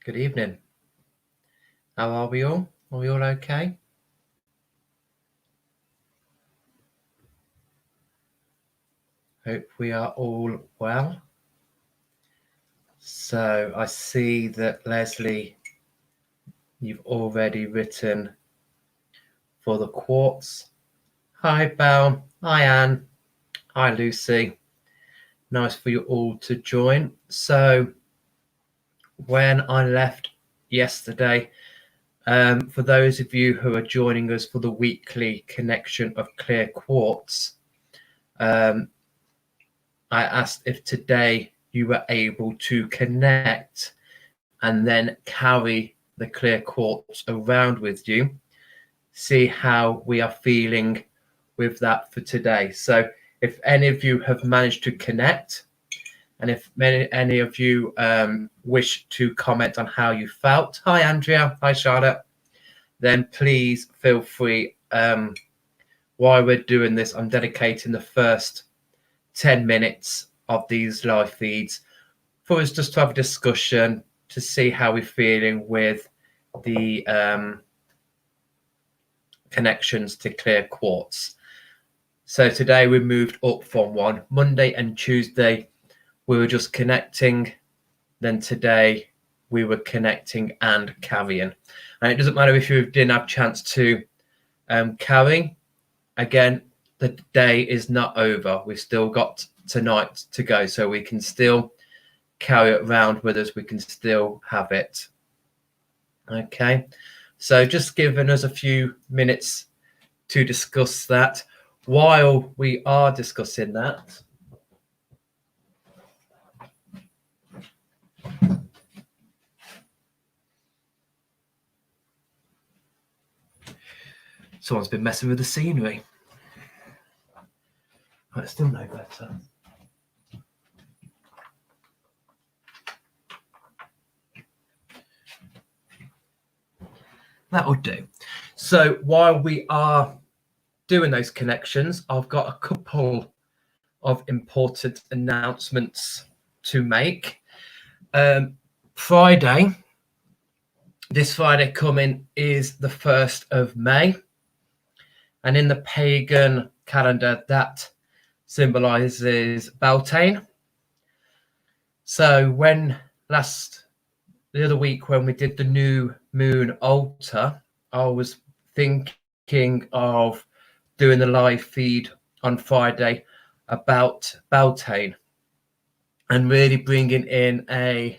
Good evening. How are we all? Are we all okay? Hope we are all well. So I see that Leslie, you've already written for the quartz. Hi, Belle. Hi, Anne. Hi, Lucy. Nice for you all to join. So when I left yesterday, for those of you who are joining us for the weekly connection of clear quartz, I asked if today you were able to connect and then carry the clear quartz around with you, see how we are feeling with that for today. So if any of you have managed to connect, and if any of you wish to comment on how you felt, hi Andrea, hi Charlotte, then please feel free. While we're doing this, I'm dedicating the first 10 minutes of these live feeds for us just to have a discussion to see how we're feeling with the connections to clear quartz. So today we moved up from one. Monday and Tuesday we were just connecting. Then today we were connecting and carrying. And it doesn't matter if you didn't have a chance to carry. Again, the day is not over. We've still got tonight to go, so we can still carry it around with us. We can still have it. Okay, so just giving us a few minutes to discuss that. While we are discussing that, someone's been messing with the scenery. It's still no better. That will do. So while we are doing those connections, I've got a couple of important announcements to make. This Friday coming is the 1st of May. And in the pagan calendar, that symbolizes Beltane. So the other week when we did the new moon altar, I was thinking of doing the live feed on Friday about Beltane and really bringing in a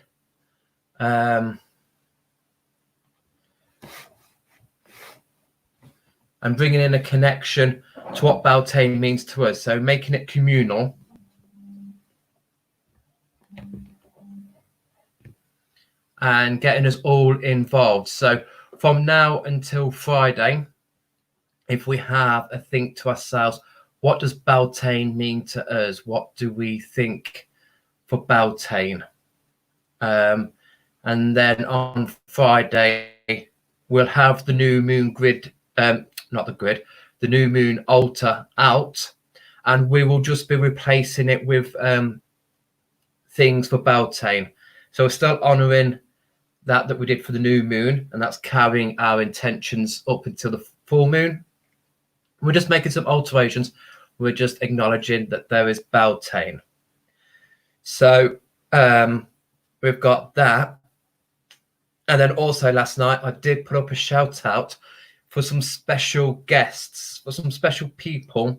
connection to what Beltane means to us. So making it communal. And getting us all involved. So from now until Friday, if we have a think to ourselves, what does Beltane mean to us? What do we think for Beltane? And then on Friday, we'll have the new moon grid, the new moon altar out, and we will just be replacing it with things for Beltane. So we're still honouring that we did for the new moon, and that's carrying our intentions up until the full moon. We're just making some alterations. We're just acknowledging that there is Beltane. So we've got that. And then also last night, I did put up a shout out for some special guests, for some special people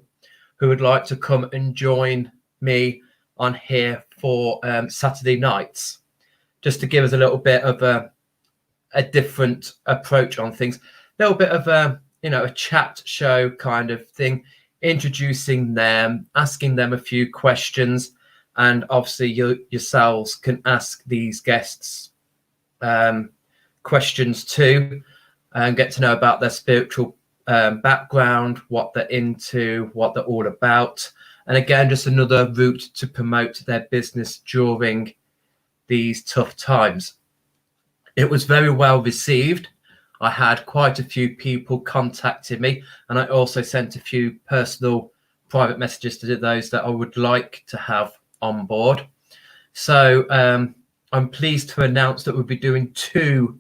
who would like to come and join me on here for Saturday nights, just to give us a little bit of a different approach on things, a little bit of a chat show kind of thing, introducing them, asking them a few questions, and obviously yourselves can ask these guests questions too, and get to know about their spiritual background, what they're into, what they're all about, and again, just another route to promote their business during these tough times. It was very well received. I had quite a few people contacting me, and I also sent a few personal private messages to those that I would like to have on board. So I'm pleased to announce that we'll be doing 2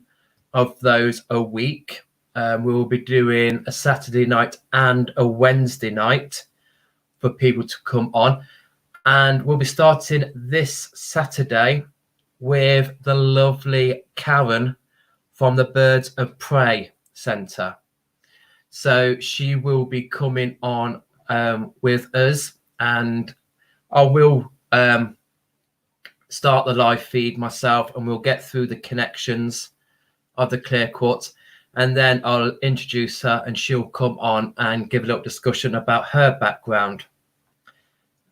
of those a week. We will be doing a Saturday night and a Wednesday night for people to come on. And we'll be starting this Saturday with the lovely Karen from the Birds of Prey Centre. So she will be coming on with us, and I will start the live feed myself, and we'll get through the connections of the clear quartz, and then I'll introduce her and she'll come on and give a little discussion about her background.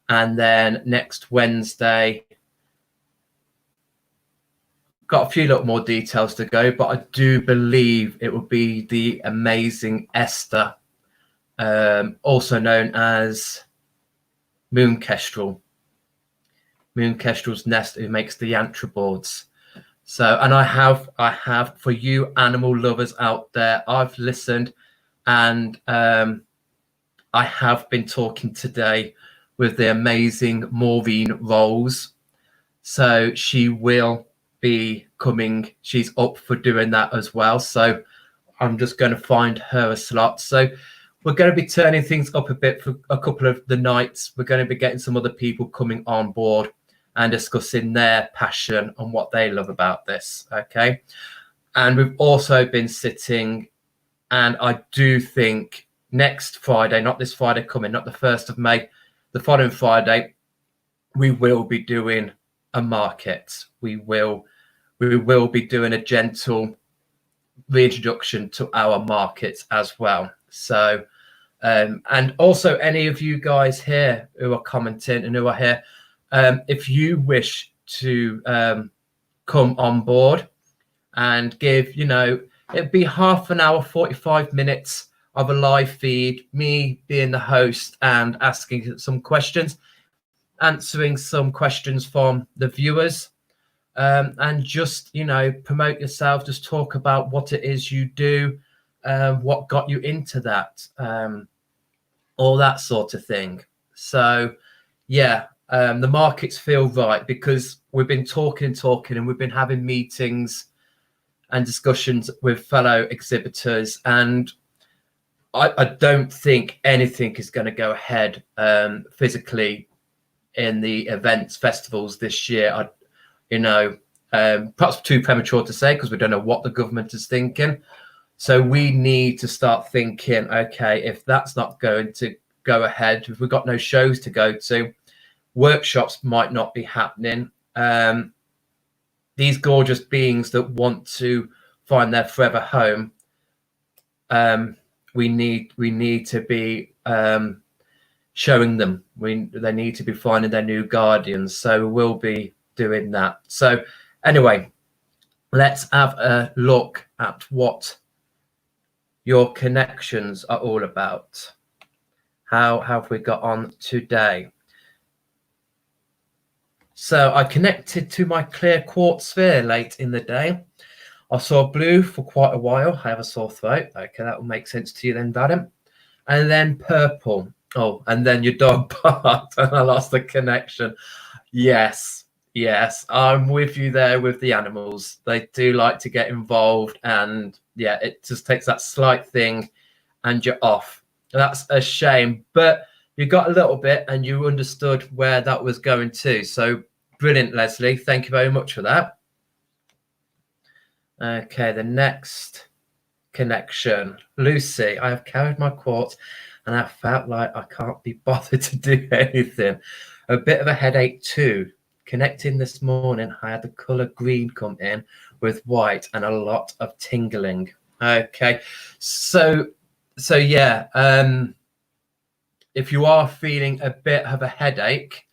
And then next Wednesday, got a few little more details to go, but I do believe it will be the amazing Esther, also known as Moon Kestrel. Moon Kestrel's Nest, who makes the yantra boards. So, and I have for you animal lovers out there, I've listened, and I have been talking today with the amazing Maureen Rolls. So she will be coming. She's up for doing that as well. So I'm just going to find her a slot. So we're going to be turning things up a bit for a couple of the nights. We're going to be getting some other people coming on board and discussing their passion and what they love about this. Okay. And we've also been sitting, and I do think next Friday, not this Friday coming, not the 1st of May, the following Friday, we will be doing a market. We will be doing a gentle reintroduction to our markets as well. So, and also any of you guys here who are commenting and who are here, if you wish to come on board and give, it'd be half an hour, 45 minutes of a live feed, me being the host and asking some questions, answering some questions from the viewers, and just, promote yourself, just talk about what it is you do, what got you into that, all that sort of thing. So, yeah, the markets feel right because we've been talking and we've been having meetings and discussions with fellow exhibitors, and I don't think anything is going to go ahead physically in the events, festivals this year. Perhaps too premature to say because we don't know what the government is thinking. So we need to start thinking, okay, if that's not going to go ahead, if we've got no shows to go to, workshops might not be happening. These gorgeous beings that want to find their forever home, we need to be showing them. They need to be finding their new guardians. So we'll be doing that. So anyway, let's have a look at what your connections are all about. How have we got on today? So I connected to my clear quartz sphere late in the day. I saw blue for quite a while. I have a sore throat. Okay, that will make sense to you then, Vadim. And then purple. Oh, and then your dog barked and I lost the connection. Yes, I'm with you there with the animals. They do like to get involved, and yeah, it just takes that slight thing and you're off. That's a shame, but you got a little bit and you understood where that was going to. So brilliant, Leslie. Thank you very much for that. Okay, the next connection. Lucy, I have carried my quartz and I felt like I can't be bothered to do anything. A bit of a headache too. Connecting this morning, I had the colour green come in with white and a lot of tingling. Okay, so yeah, if you are feeling a bit of a headache,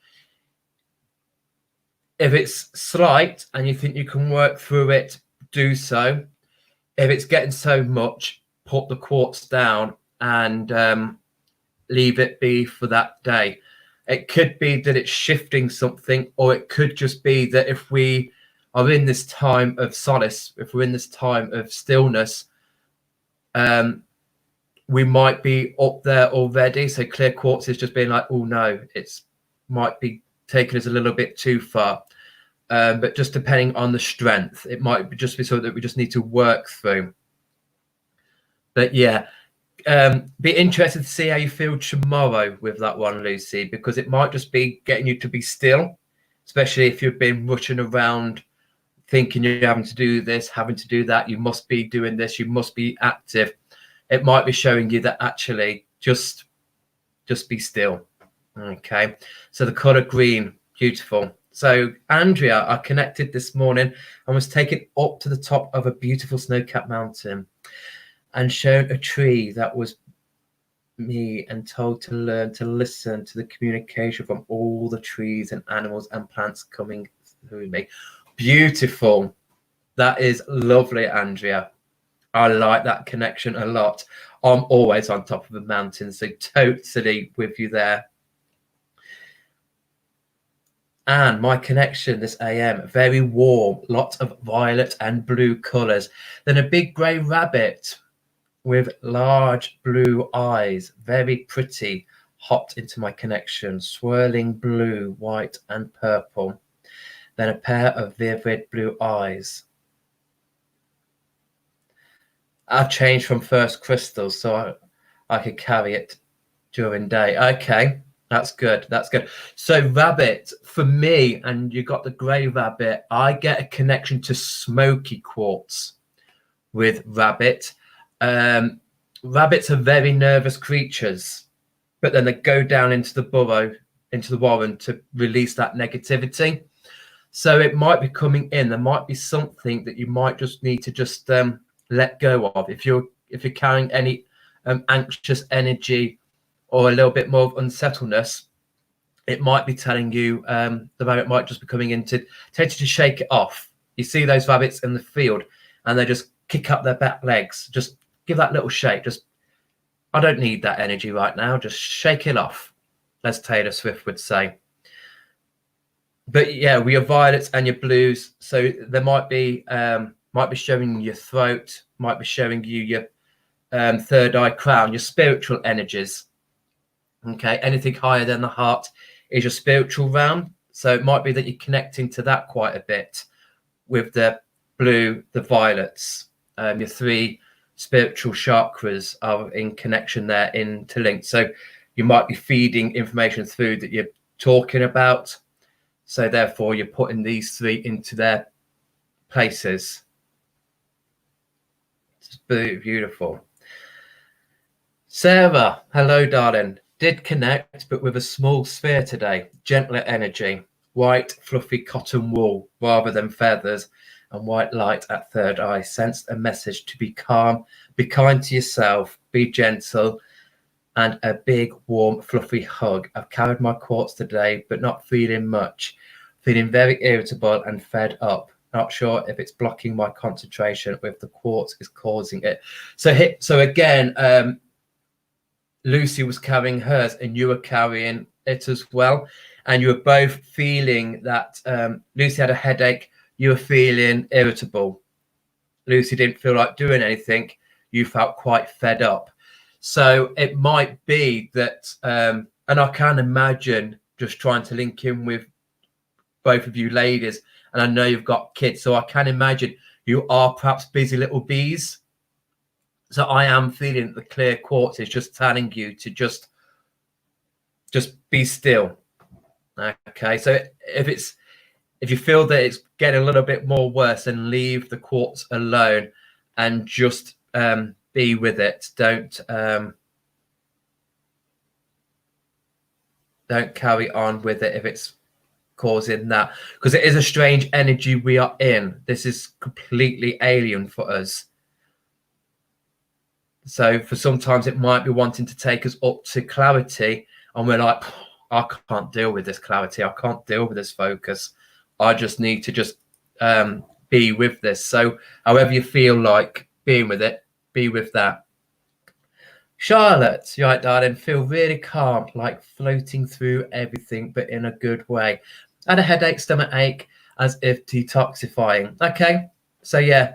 if it's slight and you think you can work through it, do so. If it's getting so much, put the quartz down and leave it be for that day. It could be that it's shifting something, or it could just be that if we are in this time of solace, if we're in this time of stillness, we might be up there already. So clear quartz is just being like, oh no, it's might be taking us a little bit too far. but just depending on the strength, it might just be something that we just need to work through. But yeah, be interested to see how you feel tomorrow with that one, Lucy, because it might just be getting you to be still, especially if you've been rushing around thinking you're having to do this, having to do that, you must be doing this, you must be active. It might be showing you that actually just be still. Okay, so the color green, beautiful. So Andrea, I connected this morning and was taken up to the top of a beautiful snow-capped mountain and shown a tree that was me and told to learn to listen to the communication from all the trees and animals and plants coming through me. Beautiful. That is lovely, Andrea. I like that connection a lot. I'm always on top of a mountain, so totally with you there. And my connection this AM, very warm, lots of violet and blue colours. Then a big grey rabbit with large blue eyes, very pretty, hopped into my connection, swirling blue, white and purple. Then a pair of vivid blue eyes. I've changed from first crystals so I could carry it during day. Okay, that's good. That's good. So rabbit, for me, and you got the grey rabbit, I get a connection to smoky quartz with rabbit. Rabbits are very nervous creatures, but then they go down into the burrow, into the warren to release that negativity. So it might be coming in. There might be something that you might just need to just let go of. If you're carrying any anxious energy or a little bit more of unsettledness, it might be telling you the rabbit might just be coming in to tell you to shake it off. You see those rabbits in the field and they just kick up their back legs. Just give that little shake. Just, I don't need that energy right now. Just shake it off, as Taylor Swift would say. But yeah, with your violets and your blues, so there might be showing your throat, might be showing you your third eye crown, your spiritual energies. Okay, anything higher than the heart is your spiritual realm. So it might be that you're connecting to that quite a bit with the blue, the violets. Your three spiritual chakras are in connection there, interlinked. So you might be feeding information through that you're talking about. So therefore, you're putting these three into their places. It's beautiful. Sarah, hello, darling. Did connect, but with a small sphere today. Gentler energy, white, fluffy cotton wool rather than feathers, and white light at third eye. Sensed a message to be calm, be kind to yourself, be gentle, and a big, warm, fluffy hug. I've carried my quartz today, but not feeling much. Feeling very irritable and fed up. Not sure if it's blocking my concentration or if the quartz is causing it. So again, Lucy was carrying hers and you were carrying it as well. And you were both feeling that Lucy had a headache. You were feeling irritable. Lucy didn't feel like doing anything. You felt quite fed up. So it might be that, and I can imagine just trying to link in with both of you ladies, and I know you've got kids, so I can imagine you are perhaps busy little bees. So I am feeling that the clear quartz is just telling you to just be still. Okay, so if you feel that it's getting a little bit more worse, then leave the quartz alone and just be with it. Don't carry on with it if it's causing that, because it is a strange energy we are in. This is completely alien for us. So for sometimes it might be wanting to take us up to clarity, and we're like, I can't deal with this clarity. I can't deal with this focus. I just need to just be with this. So however you feel like being with it, be with that. Charlotte, you're right, darling. Feel really calm, like floating through everything, but in a good way. Had a headache, stomach ache, as if detoxifying. Okay, so yeah,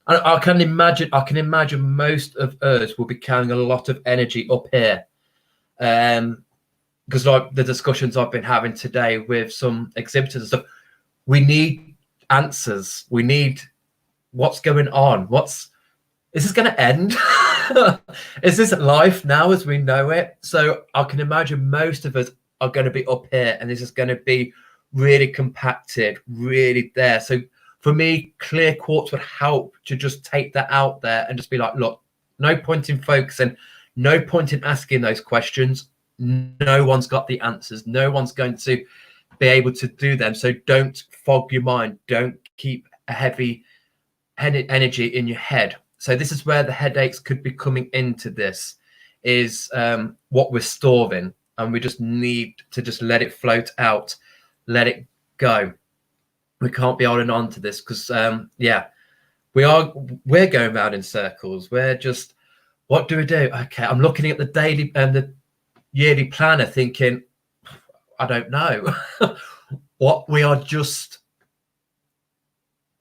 I can imagine most of us will be carrying a lot of energy up here, because like the discussions I've been having today with some exhibitors and stuff, we need answers. We need what's going on. Is this going to end? Is this life now as we know it? So I can imagine most of us are going to be up here, and this is going to be really compacted, really there. So for me, clear quartz would help to just take that out there and just be like, look, no point in focusing, no point in asking those questions. No one's got the answers. No one's going to be able to do them. So don't fog your mind. Don't keep a heavy energy in your head. So this is where the headaches could be coming into this, is what we're storing, and we just need to just let it float out, let it go. We can't be holding on to this because we're going round in circles. We're just, what do we do? Okay, I'm looking at the daily and the yearly planner thinking, I don't know.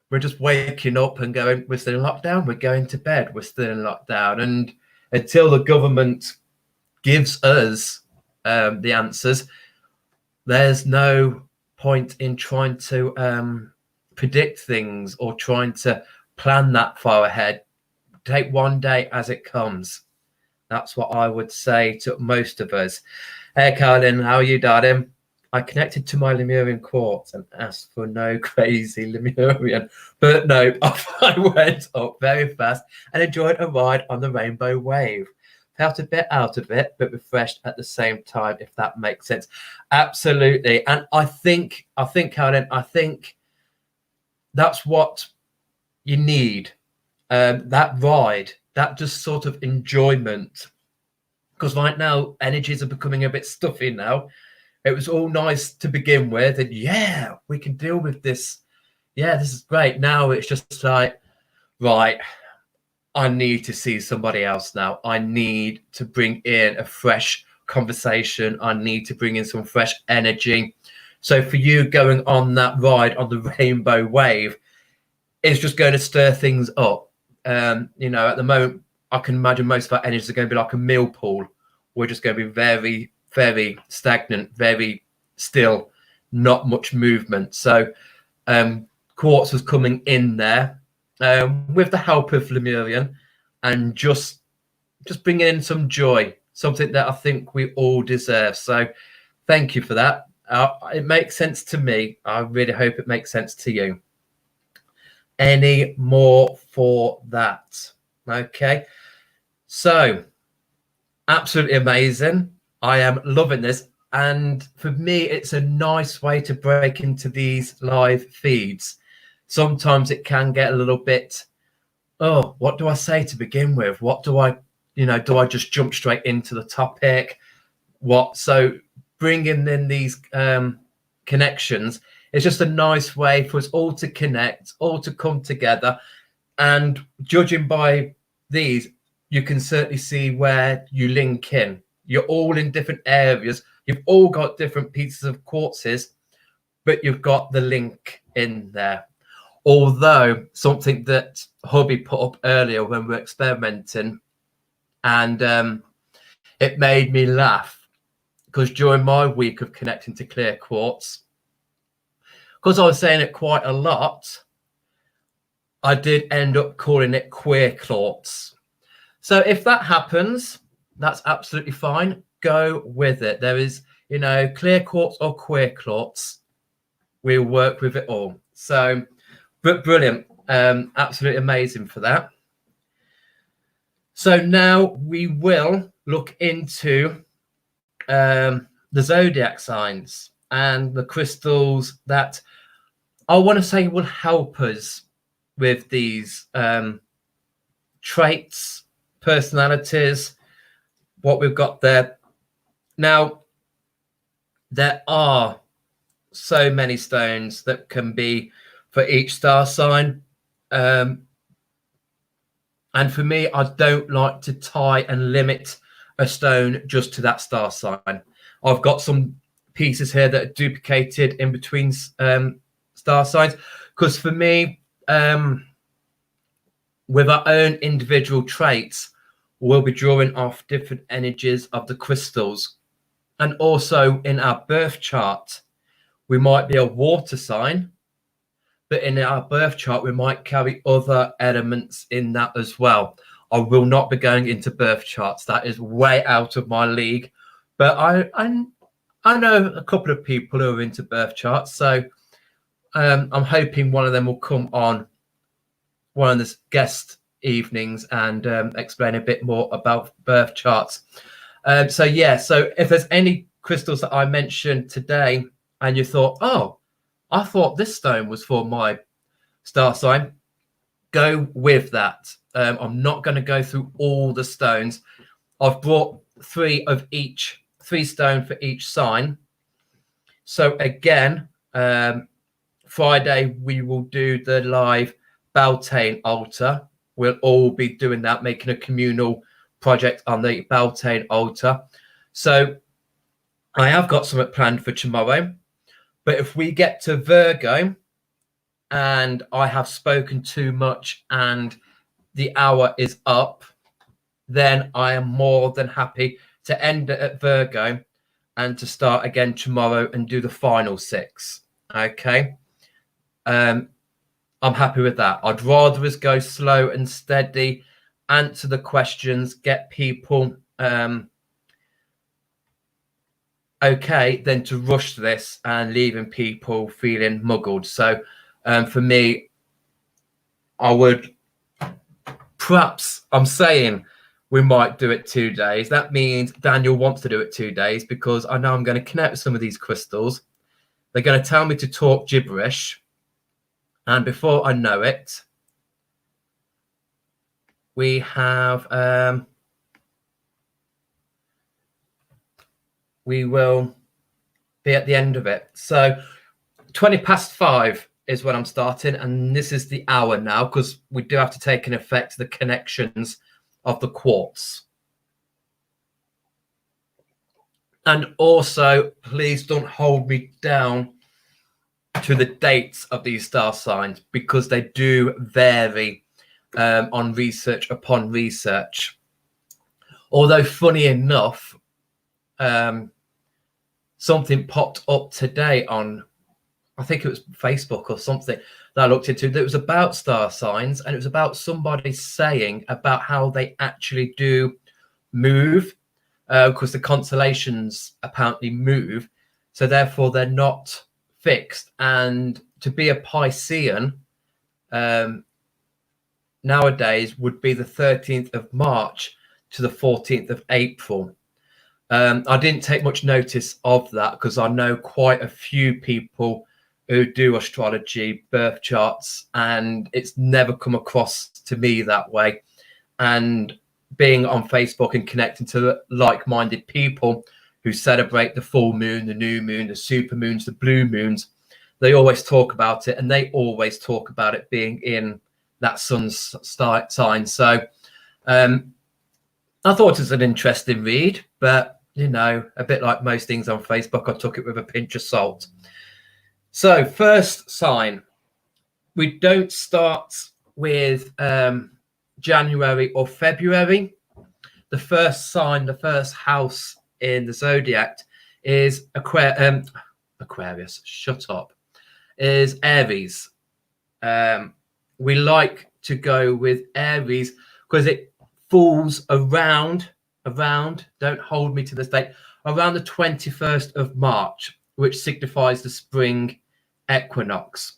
We're just waking up and going, we're still in lockdown, we're going to bed, we're still in lockdown. And until the government gives us the answers, there's no point in trying to predict things or trying to plan that far ahead. Take one day as it comes. That's what I would say to most of us. Hey, Carlin, how are you, darling? I connected to my Lemurian quartz and asked for no crazy Lemurian, but no, off I went up very fast and enjoyed a ride on the rainbow wave. Felt a bit out of it, but refreshed at the same time, if that makes sense. Absolutely. And I think, Carlin, I think that's what you need. That ride, that just sort of enjoyment. Because right now, energies are becoming a bit stuffy now. It was all nice to begin with, and yeah, we can deal with this. Yeah, this is great. Now it's just like, right, I need to see somebody else now. I need to bring in a fresh conversation. I need to bring in some fresh energy. So for you going on that ride on the rainbow wave, it's just going to stir things up. At the moment, I can imagine most of our energies are going to be like a mill pool. We're just going to be very, very stagnant, very still, not much movement. So quartz was coming in there with the help of Lemurian, and just bringing in some joy, something that I think we all deserve. So thank you for that. It makes sense to me. I really hope it makes sense to you. Any more for that? Okay. So absolutely amazing. I am loving this. And for me, it's a nice way to break into these live feeds. Sometimes it can get a little bit, oh, what do I say to begin with? What do I just jump straight into the topic? So bringing in these connections is just a nice way for us all to connect, all to come together. And judging by these, you can certainly see where you link in. You're all in different areas. You've all got different pieces of quartzes, but you've got the link in there. Although something that hubby put up earlier when we were experimenting, and it made me laugh, because during my week of connecting to clear quartz, because I was saying it quite a lot, I did end up calling it queer quartz. So if that happens, that's absolutely fine. Go with it. There is, clear quartz or queer quartz. We'll work with it all. So, but brilliant. Absolutely amazing for that. So now we will look into the zodiac signs and the crystals that I want to say will help us with these traits, personalities, what we've got there. Now, there are so many stones that can be for each star sign. And for me, I don't like to tie and limit a stone just to that star sign. I've got some pieces here that are duplicated in between star signs, because for me, with our own individual traits, we'll be drawing off different energies of the crystals. And also in our birth chart, we might be a water sign, but in our birth chart, we might carry other elements in that as well. I will not be going into birth charts. That is way out of my league. But I know a couple of people who are into birth charts, so I'm hoping one of them will come on one of the guest evenings and explain a bit more about birth charts. So if there's any crystals that I mentioned today and you thought, oh, I thought this stone was for my star sign, go with that. I'm not going to go through all the stones. I've brought three stone for each sign. So again, Friday we will do the live Beltane altar. We'll all be doing that, making a communal project on the Beltane altar. So I have got something planned for tomorrow. But if we get to Virgo and I have spoken too much and the hour is up, then I am more than happy to end it at Virgo and to start again tomorrow and do the final 6. Okay. I'm happy with that. I'd rather us go slow and steady, answer the questions, get people okay, than to rush this and leaving people feeling muggled. So for me, I would perhaps, I'm saying we might do it 2 days. That means Daniel wants to do it 2 days because I know I'm going to connect with some of these crystals. They're going to tell me to talk gibberish. And before I know it, we have, we will be at the end of it. So 5:20 is when I'm starting. And this is the hour now because we do have to take in effect the connections of the quartz. And also, please don't hold me down to the dates of these star signs because they do vary on research upon research. Although, funny enough, something popped up today on, I think it was Facebook or something that I looked into that was about star signs, and it was about somebody saying about how they actually do move because the constellations apparently move, so therefore they're not fixed. And to be a Piscean nowadays would be the 13th of March to the 14th of April. I didn't take much notice of that because I know quite a few people who do astrology, birth charts, and it's never come across to me that way. And being on Facebook and connecting to like-minded people who celebrate the full moon, the new moon, the super moons, the blue moons, they always talk about it, and they always talk about it being in that sun's sign. So I thought it was an interesting read, but you know, a bit like most things on Facebook, I took it with a pinch of salt. So first sign, we don't start with January or February. The first sign, the first house in the Zodiac is Aquarius. Shut up. Is Aries. We like to go with Aries because it falls around, don't hold me to this date, around the 21st of March, which signifies the spring equinox.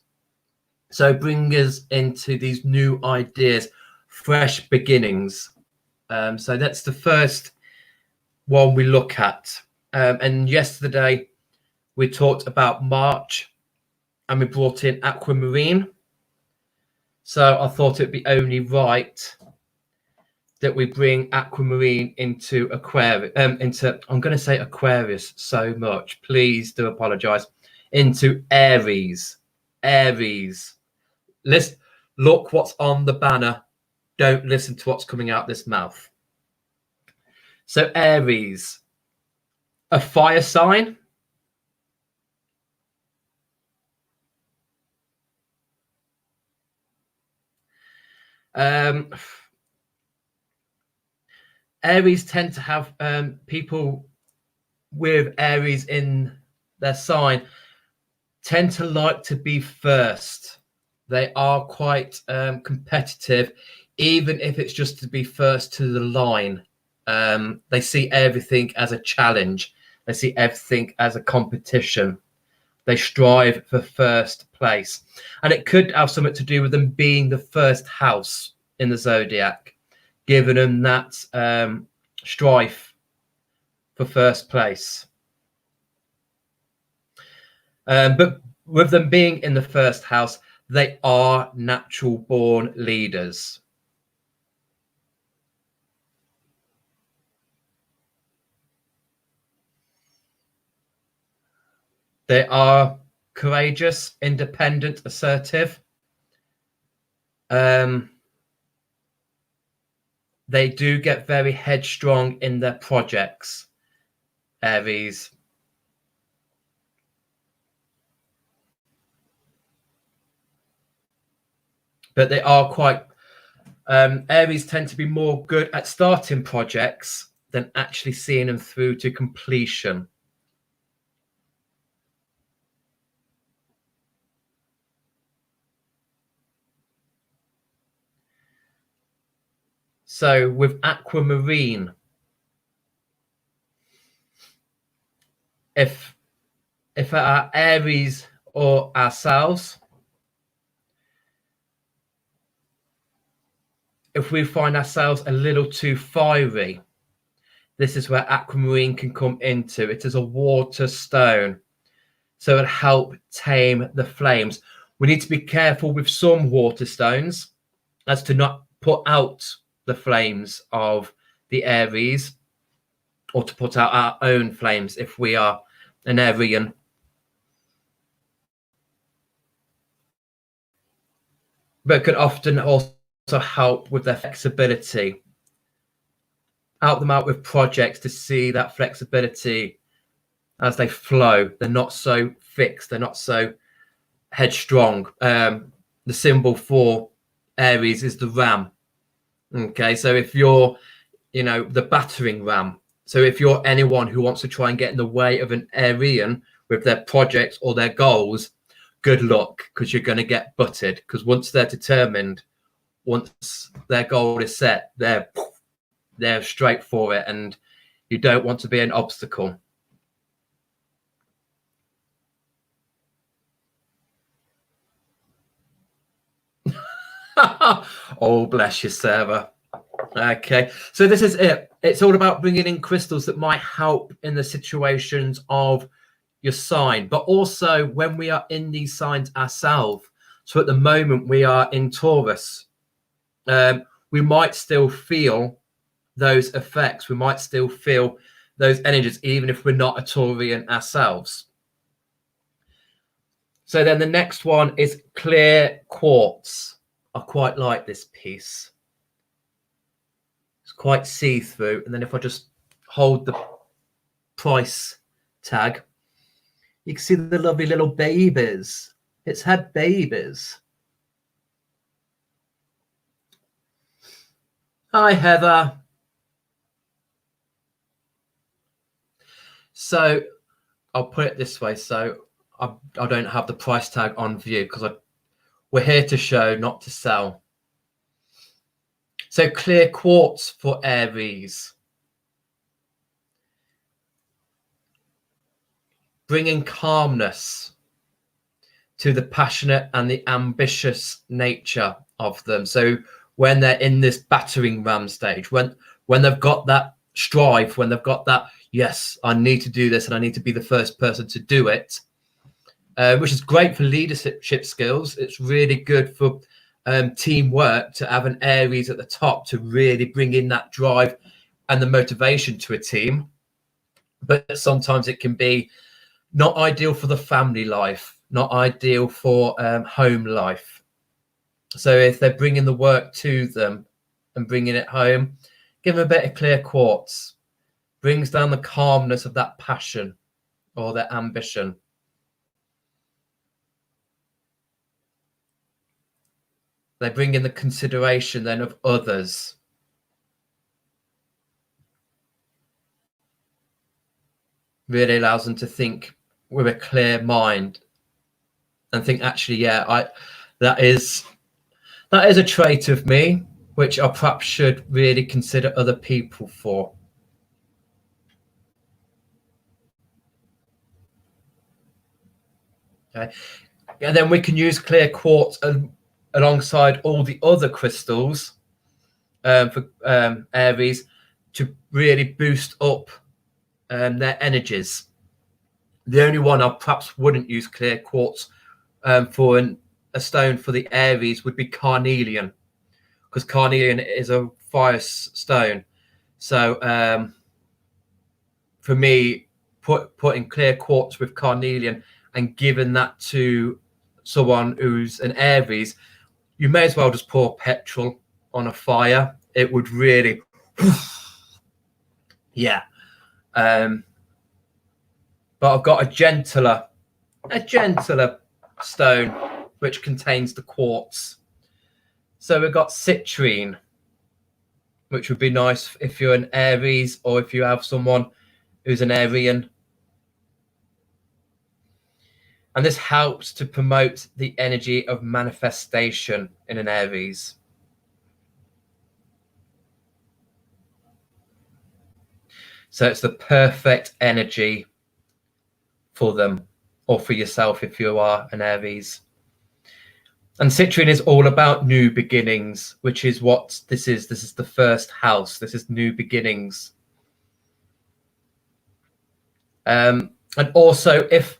So bring us into these new ideas, fresh beginnings. So that's the first one we look at. And yesterday we talked about March and we brought in aquamarine. So I thought it'd be only right that we bring aquamarine into Aquarius, I'm going to say Aquarius so much. Please do apologize. Into Aries. Aries. Let's look what's on the banner. Don't listen to what's coming out this mouth. So Aries, a fire sign. Aries tend to have people with Aries in their sign tend to like to be first. They are quite competitive, even if it's just to be first to the line. They see everything as a challenge. They see everything as a competition. They strive for first place. And it could have something to do with them being the first house in the Zodiac, giving them that strife for first place. But with them being in the first house, they are natural born leaders. They are courageous, independent, assertive. They do get very headstrong in their projects, Aries. But they are quite, Aries tend to be more good at starting projects than actually seeing them through to completion. So with aquamarine, if our Aries or ourselves, if we find ourselves a little too fiery, this is where aquamarine can come into. It is a water stone, so it'll help tame the flames. We need to be careful with some water stones as to not put out the flames of the Aries, or to put out our own flames if we are an Arian. But it could often also help with their flexibility. Help them out with projects to see that flexibility as they flow. They're not so fixed. They're not so headstrong. The symbol for Aries is the ram. Okay, so if you're, the battering ram. So if you're anyone who wants to try and get in the way of an Arian with their projects or their goals, good luck, because you're going to get butted. Because once they're determined, once their goal is set, they're straight for it, and you don't want to be an obstacle. Oh, bless you, Sarah. Okay, so this is it. It's all about bringing in crystals that might help in the situations of your sign, but also when we are in these signs ourselves. So at the moment we are in Taurus, we might still feel those effects. We might still feel those energies, even if we're not a Taurian ourselves. So then the next one is clear quartz. I quite like this piece. It's quite see-through. And then if I just hold the price tag, you can see the lovely little babies. It's had babies. Hi, Heather. So I'll put it this way. So I don't have the price tag on view because we're here to show, not to sell. So clear quartz for Aries. Bringing calmness to the passionate and the ambitious nature of them. So when they're in this battering ram stage, when they've got that strive, when they've got that, yes, I need to do this and I need to be the first person to do it, which is great for leadership skills. It's really good for teamwork to have an Aries at the top to really bring in that drive and the motivation to a team. But sometimes it can be not ideal for the family life, not ideal for home life. So if they're bringing the work to them and bringing it home, give them a bit of clear quartz. Brings down the calmness of that passion or their ambition. They bring in the consideration then of others. Really allows them to think with a clear mind and think, actually, yeah, That is a trait of me, which I perhaps should really consider other people for. Okay. And then we can use clear quartz alongside all the other crystals for Aries to really boost up their energies. The only one I perhaps wouldn't use clear quartz for a stone for the Aries would be carnelian, because carnelian is a fire stone. So for me, putting clear quartz with carnelian and giving that to someone who's an Aries, you may as well just pour petrol on a fire. It would really, yeah. But I've got a gentler stone which contains the quartz. So we've got citrine, which would be nice if you're an Aries or if you have someone who's an Arian. And this helps to promote the energy of manifestation in an Aries. So it's the perfect energy for them, or for yourself if you are an Aries. And citrine is all about new beginnings, which is what this is. This is the first house. This is new beginnings. And also, if,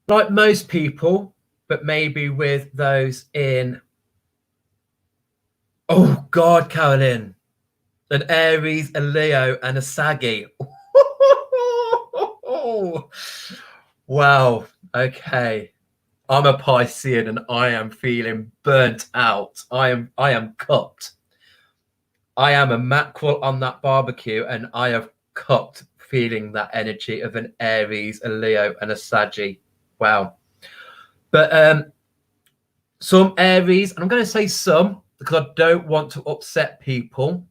like most people, but maybe with those in, oh God, Carolyn, an Aries, a Leo, and a Saggy. Wow. Okay. I'm a Piscean and I am feeling burnt out. I am cooked. I am a mackerel on that barbecue and I have cooked, feeling that energy of an Aries, a Leo, and a Saggy. Wow. But some Aries, and I'm going to say some because I don't want to upset people.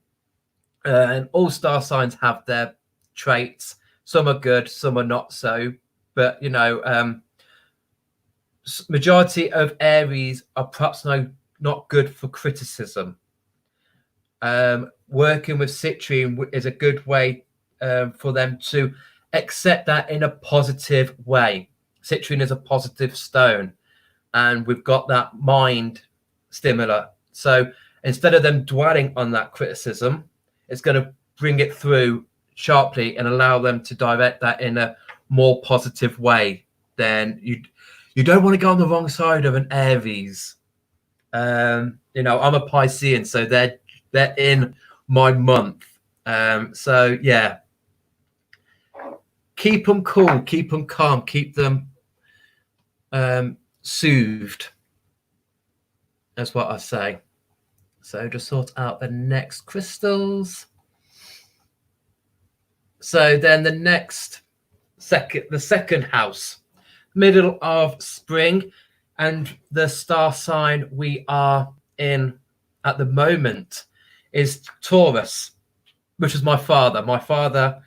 And all star signs have their traits. Some are good, some are not so. But, you know, majority of Aries are perhaps not good for criticism. Working with citrine is a good way for them to accept that in a positive way. Citrine is a positive stone, and we've got that mind stimulant. So instead of them dwelling on that criticism, it's going to bring it through sharply and allow them to direct that in a more positive way. Then you don't want to go on the wrong side of an Aries. You know, I'm a Piscean, so they're in my month. So yeah, keep them cool, keep them calm, keep them soothed. That's what I say. So just sort out the next crystals. So then the second house, middle of spring, and the star sign we are in at the moment is Taurus, which is my father. My father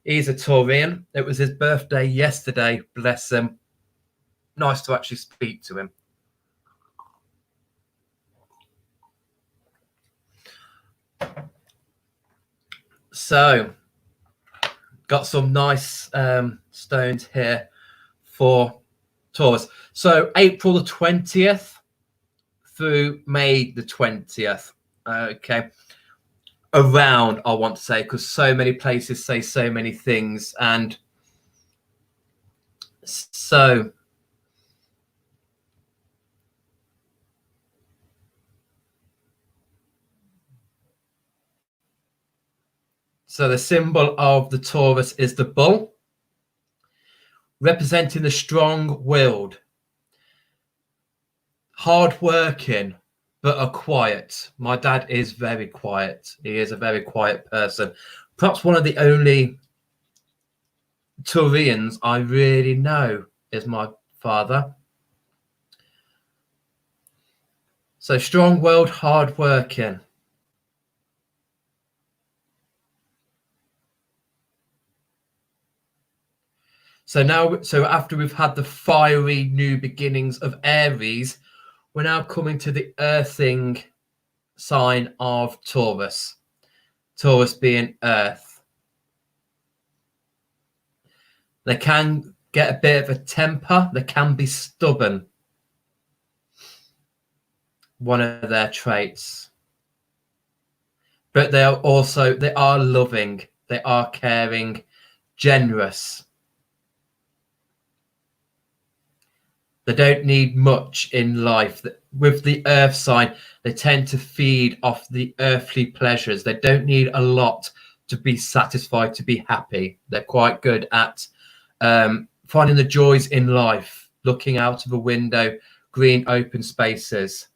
is a Taurian. It was his birthday yesterday, bless him. Nice to actually speak to him. So, got some nice stones here for Taurus. So, April the 20th through May the 20th. Okay. Around, I want to say, because so many places say so many things. And so the symbol of the Taurus is the bull, representing the strong-willed, hard-working, but are quiet. My dad is very quiet. He is a very quiet person. Perhaps one of the only Taurians I really know is my father. So strong-willed, hard-working. So after we've had the fiery new beginnings of Aries, We're now coming to the earthing sign of Taurus. Taurus being earth. They can get a bit of a temper. They can be stubborn. One of their traits. But they are loving. They are caring, generous. They don't need much in life. With the earth sign, they tend to feed off the earthly pleasures. They don't need a lot to be satisfied, to be happy. They're quite good at finding the joys in life, looking out of a window, green open spaces.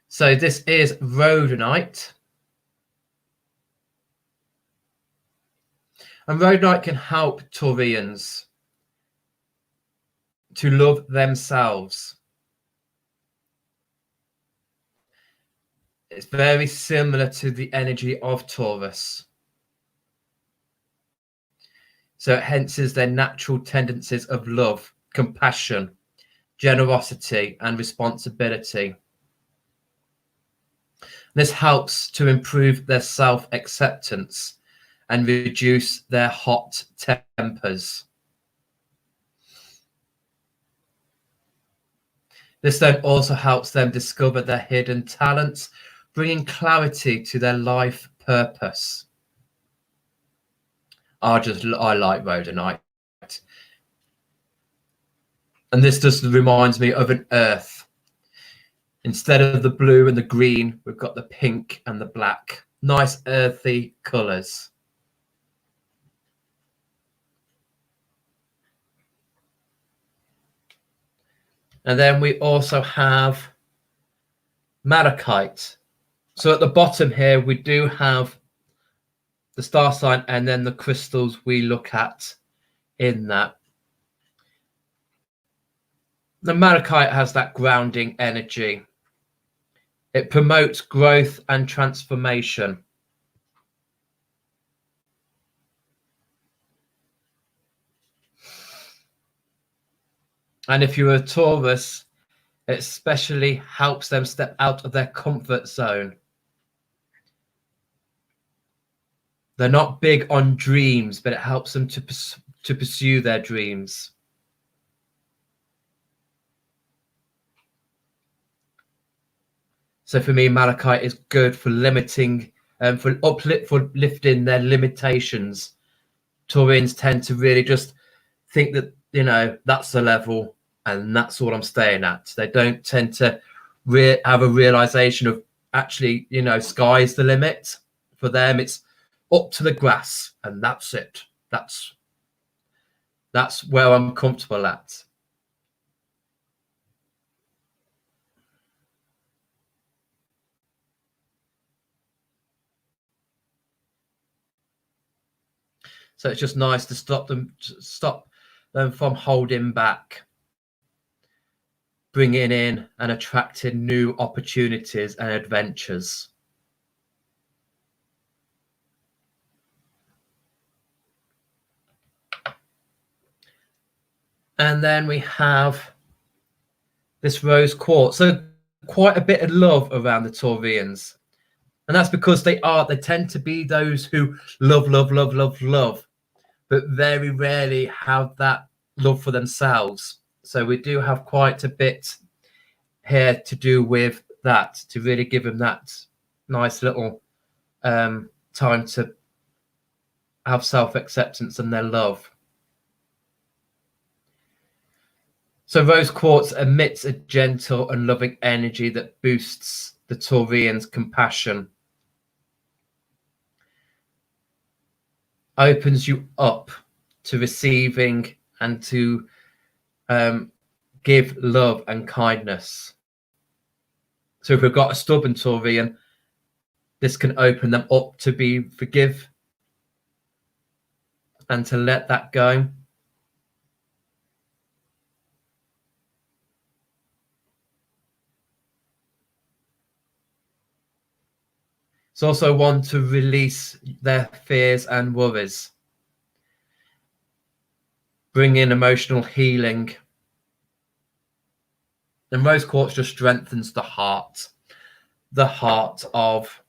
So this is rhodonite. And rhodonite can help Taurians to love themselves. It's very similar to the energy of Taurus. So it enhances their natural tendencies of love, compassion, generosity, and responsibility. This helps to improve their self-acceptance and reduce their hot tempers. This then also helps them discover their hidden talents, bringing clarity to their life purpose. I like rhodonite. And this just reminds me of an earth. Instead of the blue and the green, we've got the pink and the black. Nice earthy colours. And then we also have malachite. So at the bottom here, we do have the star sign and then the crystals we look at in that. The malachite has that grounding energy. It promotes growth and transformation. And if you're a Taurus, it especially helps them step out of their comfort zone. They're not big on dreams, but it helps them to pursue their dreams. So for me, malachite is good for limiting, for lifting their limitations. Taurians tend to really just think that, you know, that's the level and that's all I'm staying at. They don't tend to have a realization of actually, you know, sky's the limit. For them, it's up to the grass and that's it. That's where I'm comfortable at. So it's just nice to stop them from holding back, bringing in and attracting new opportunities and adventures. And then we have this rose quartz. So quite a bit of love around the Taurians. And that's because they tend to be those who love, but very rarely have that love for themselves. So we do have quite a bit here to do with that, to really give them that nice little time to have self-acceptance and their love. So rose quartz emits a gentle and loving energy that boosts the Taurian's compassion, opens you up to receiving and to give love and kindness. So if we've got a stubborn Taurian, this can open them up to forgive and to let that go. It's also one to release their fears and worries, bring in emotional healing. And rose quartz just strengthens the heart of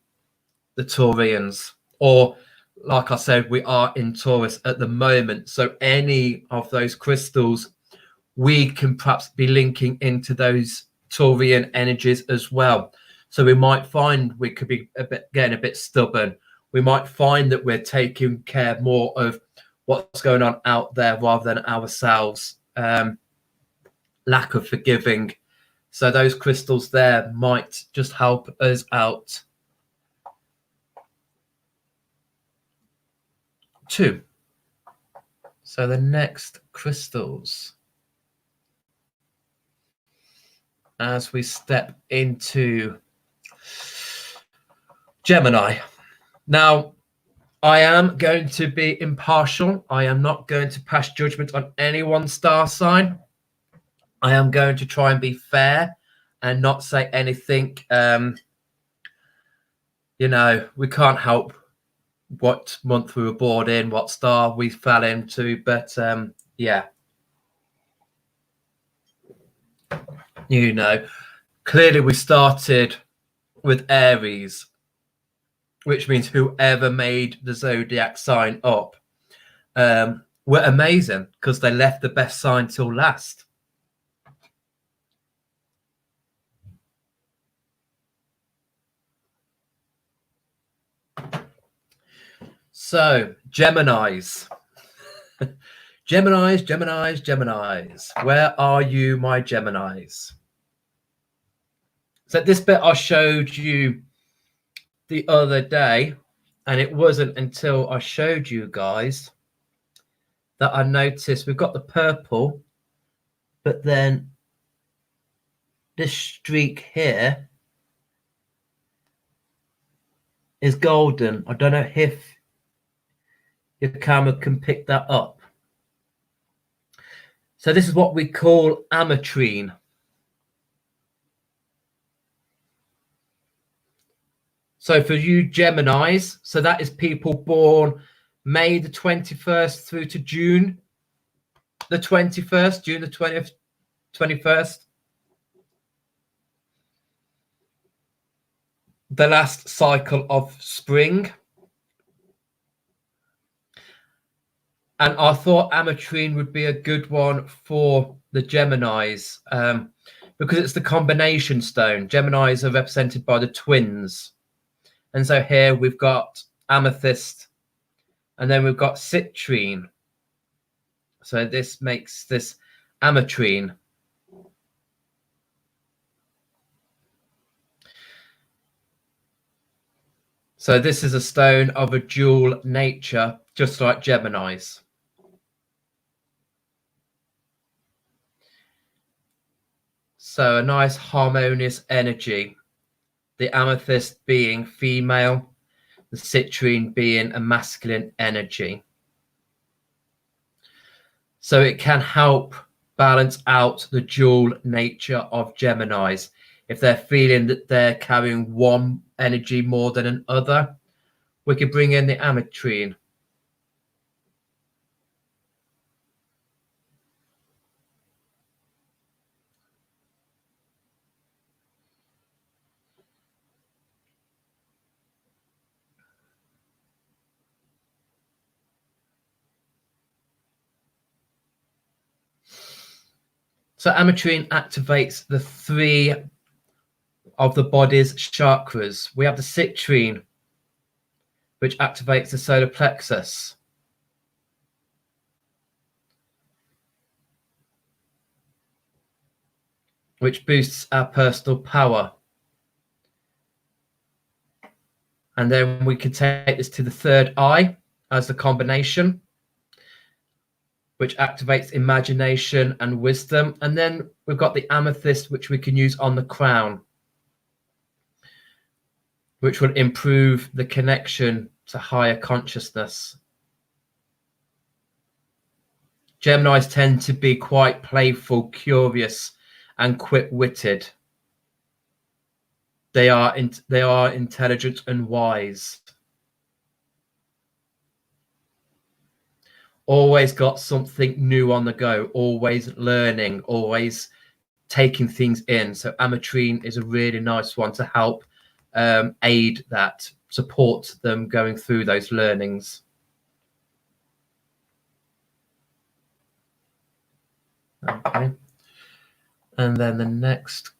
the Taurians. Or, like I said, we are in Taurus at the moment, so any of those crystals, we can perhaps be linking into those Taurian energies as well. So we might find we could be getting a bit stubborn. We might find that we're taking care more of what's going on out there rather than ourselves. Lack of forgiving. So those crystals there might just help us out too. So the next crystals, as we step into Gemini. Now, I am going to be impartial. I am not going to pass judgment on any one star sign. I am going to try and be fair and not say anything. We can't help what month we were born in, what star we fell into, but yeah. Clearly we started with Aries, which means whoever made the zodiac sign up were amazing because they left the best sign till last. So, Geminis. Geminis. Where are you, my Geminis? So this bit I showed you the other day, and it wasn't until I showed you guys that I noticed we've got the purple, but then this streak here is golden. I don't know if your camera can pick that up. So this is what we call ametrine. So for you Geminis, so that is people born May the 21st through to June the 21st, June the 20th, 21st. The last cycle of spring. And I thought ametrine would be a good one for the Geminis because it's the combination stone. Geminis are represented by the twins. And so here we've got amethyst, and then we've got citrine. So this makes this ametrine. So this is a stone of a dual nature, just like Geminis. So a nice harmonious energy. The amethyst being female, the citrine being a masculine energy. So it can help balance out the dual nature of Geminis. If they're feeling that they're carrying one energy more than another, we could bring in the ametrine. So ametrine activates the three of the body's chakras. We have the citrine, which activates the solar plexus. Which boosts our personal power. And then we can take this to the third eye as the combination, which activates imagination and wisdom. And then we've got the amethyst, which we can use on the crown, which will improve the connection to higher consciousness. Geminis tend to be quite playful, curious, and quick-witted. They are intelligent and wise. Always got something new on the go, always learning, always taking things in. So ametrine is a really nice one to help aid that, support them going through those learnings. Okay. And then the next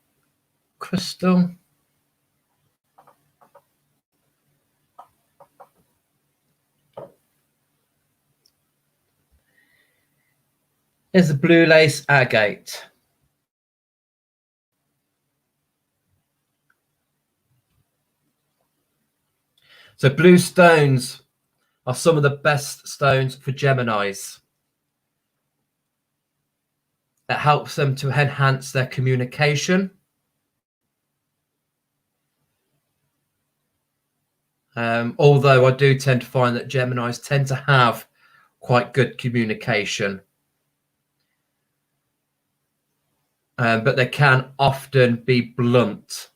crystal is the blue lace agate. So blue stones are some of the best stones for Geminis. It helps them to enhance their communication. Although I do tend to find that Geminis tend to have quite good communication. But they can often be blunt.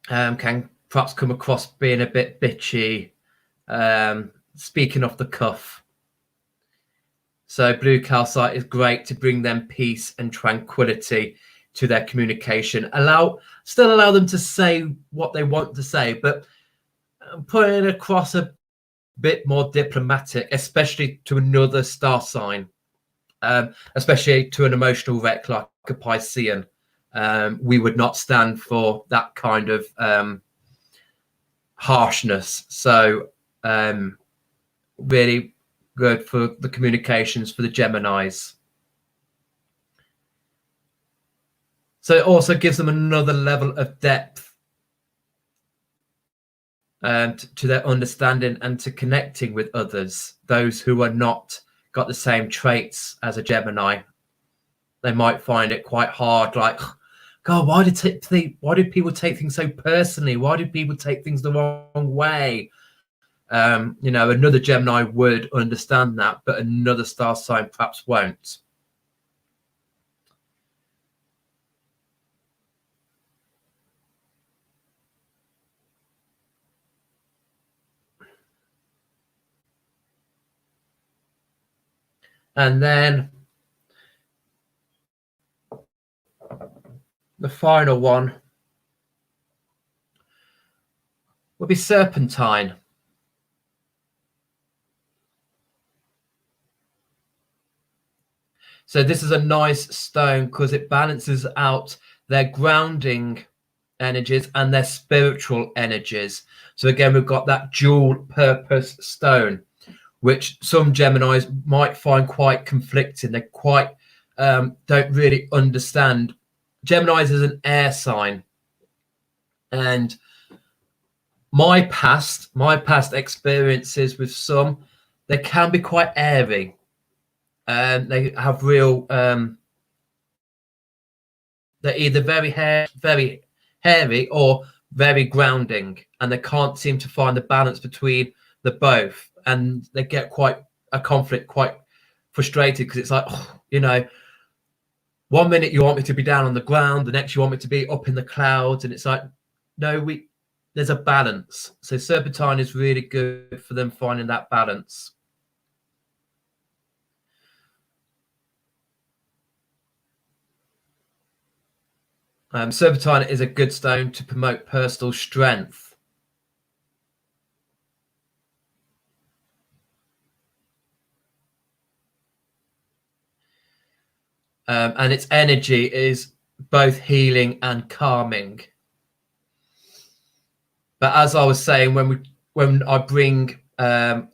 Can perhaps come across being a bit bitchy, speaking off the cuff. So blue calcite is great to bring them peace and tranquility to their communication. Still allow them to say what they want to say, but put it across a bit more diplomatic, especially to another star sign, especially to an emotional wreck like a Piscean. We would not stand for that kind of harshness. So really good for the communications for the Geminis. So it also gives them another level of depth to their understanding and to connecting with others, those who are not got the same traits as a Gemini. They might find it quite hard, like, God, why did people take things so personally? Why did people take things the wrong way? Another Gemini would understand that, but another star sign perhaps won't. And then the final one would be serpentine. So this is a nice stone because it balances out their grounding energies and their spiritual energies. So again, we've got that dual purpose stone, which some Geminis might find quite conflicting. They quite don't really understand. Geminis is an air sign, and my past experiences with some, they can be quite airy. They have real. They're either very hairy or very grounding, and they can't seem to find the balance between the both, and they get quite a conflict, quite frustrated because it's like, one minute you want me to be down on the ground, the next you want me to be up in the clouds, and it's like, no, there's a balance. So serpentine is really good for them finding that balance. Serpentine is a good stone to promote personal strength. And its energy is both healing and calming. But as I was saying, when I bring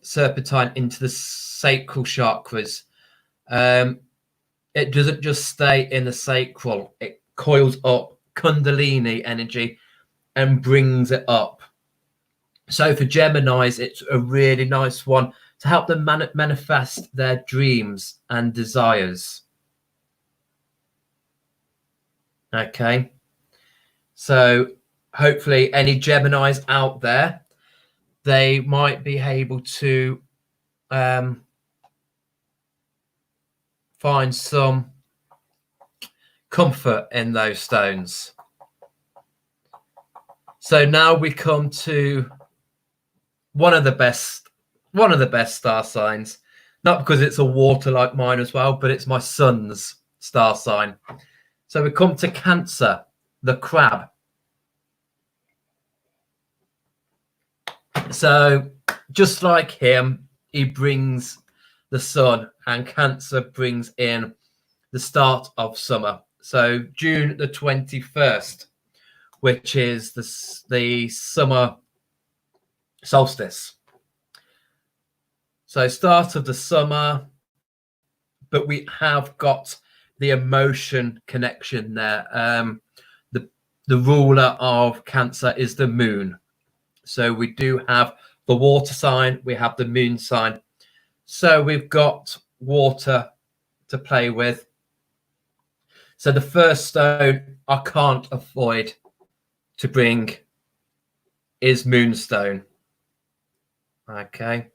serpentine into the sacral chakras, it doesn't just stay in the sacral. It coils up Kundalini energy and brings it up. So for Geminis, it's a really nice one to help them manifest their dreams and desires. Okay, so hopefully any Geminis out there, they might be able to find some comfort in those stones. So now we come to one of the best star signs, not because it's a water like mine as well, but it's my son's star sign. So we come to Cancer, the crab. So just like him, he brings the sun, and Cancer brings in the start of summer. So June the 21st, which is the summer solstice. So start of the summer, but we have got the emotion connection there. The ruler of Cancer is the moon. So we do have the water sign, we have the moon sign. So we've got water to play with. So the first stone I can't avoid to bring is moonstone. Okay.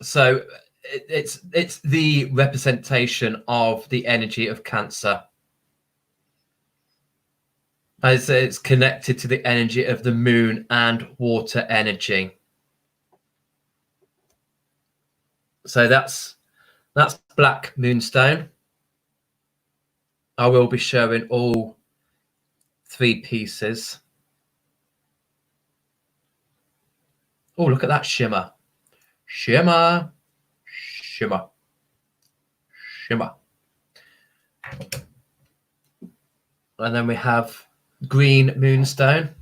So it's the representation of the energy of Cancer, as it's connected to the energy of the moon and water energy. So that's black moonstone. I will be showing all 3 pieces. Oh, look at that shimmer. Shimmer, shimmer, shimmer. And then we have green moonstone.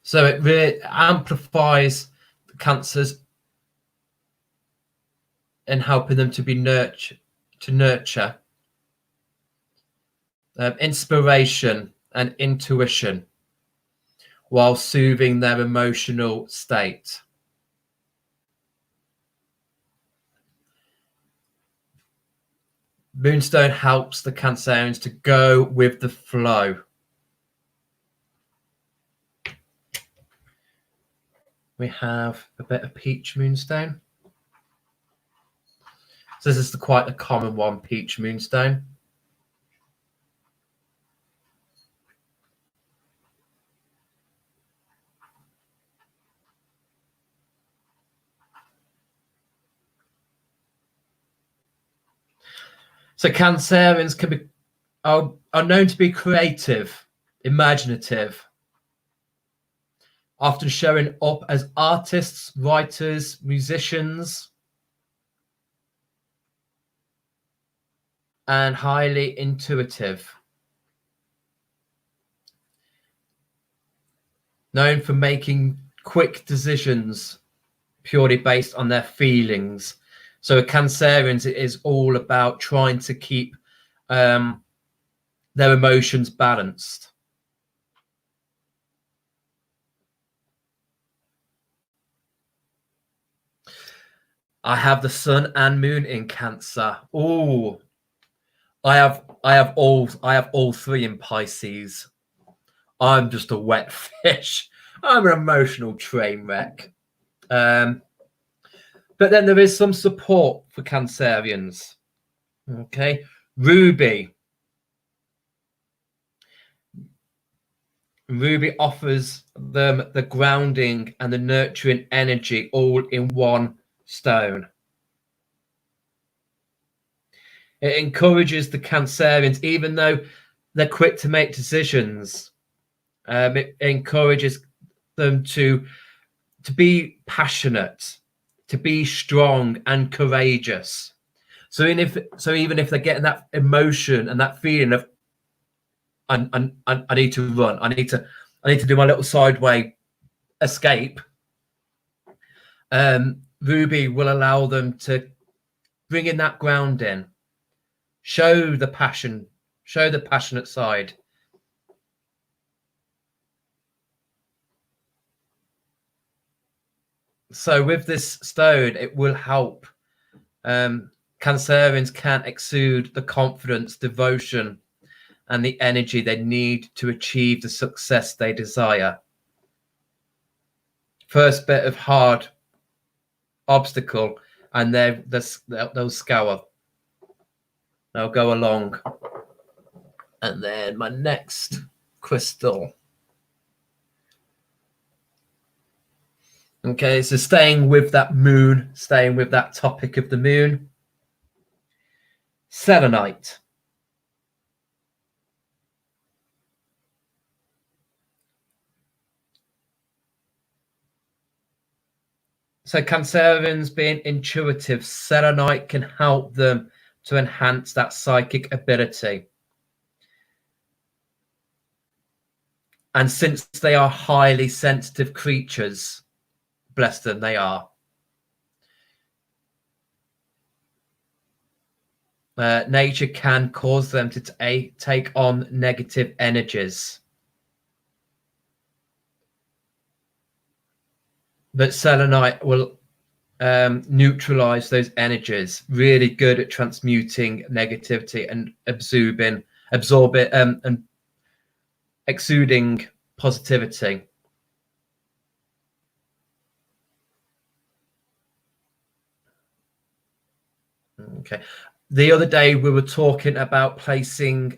So it really amplifies the Cancers and helping them to be nurture, inspiration and intuition, while soothing their emotional state. Moonstone helps the Cancerians to go with the flow. We have a bit of peach moonstone. So this is quite a common one, peach moonstone. So Cancerians are known to be creative, imaginative, often showing up as artists, writers, musicians, and highly intuitive. Known for making quick decisions purely based on their feelings. So Cancerians, it is all about trying to keep their emotions balanced. I have the sun and moon in Cancer. Oh, I have all 3 in Pisces. I'm just a wet fish. I'm an emotional train wreck. But then there is some support for Cancerians. Okay, Ruby. Ruby offers them the grounding and the nurturing energy all in one stone. It encourages the Cancerians, even though they're quick to make decisions. It encourages them to be passionate, to be strong and courageous. So even if they're getting that emotion and that feeling of I need to run, I need to do my little sideway escape, Ruby will allow them to bring in that ground in, show the passion, show the passionate side. So with this stone, it will help Cancerians can exude the confidence, devotion, and the energy they need to achieve the success they desire. First bit of hard obstacle, and they'll scour. They'll go along. And then my next crystal. Okay, so staying with that moon, staying with that topic of the moon. Selenite. So Cancerians being intuitive, selenite can help them to enhance that psychic ability. And since they are highly sensitive creatures, bless them, they are. Nature can cause them to take on negative energies. But selenite will neutralize those energies. Really good at transmuting negativity and absorbing and exuding positivity. Okay. The other day we were talking about placing,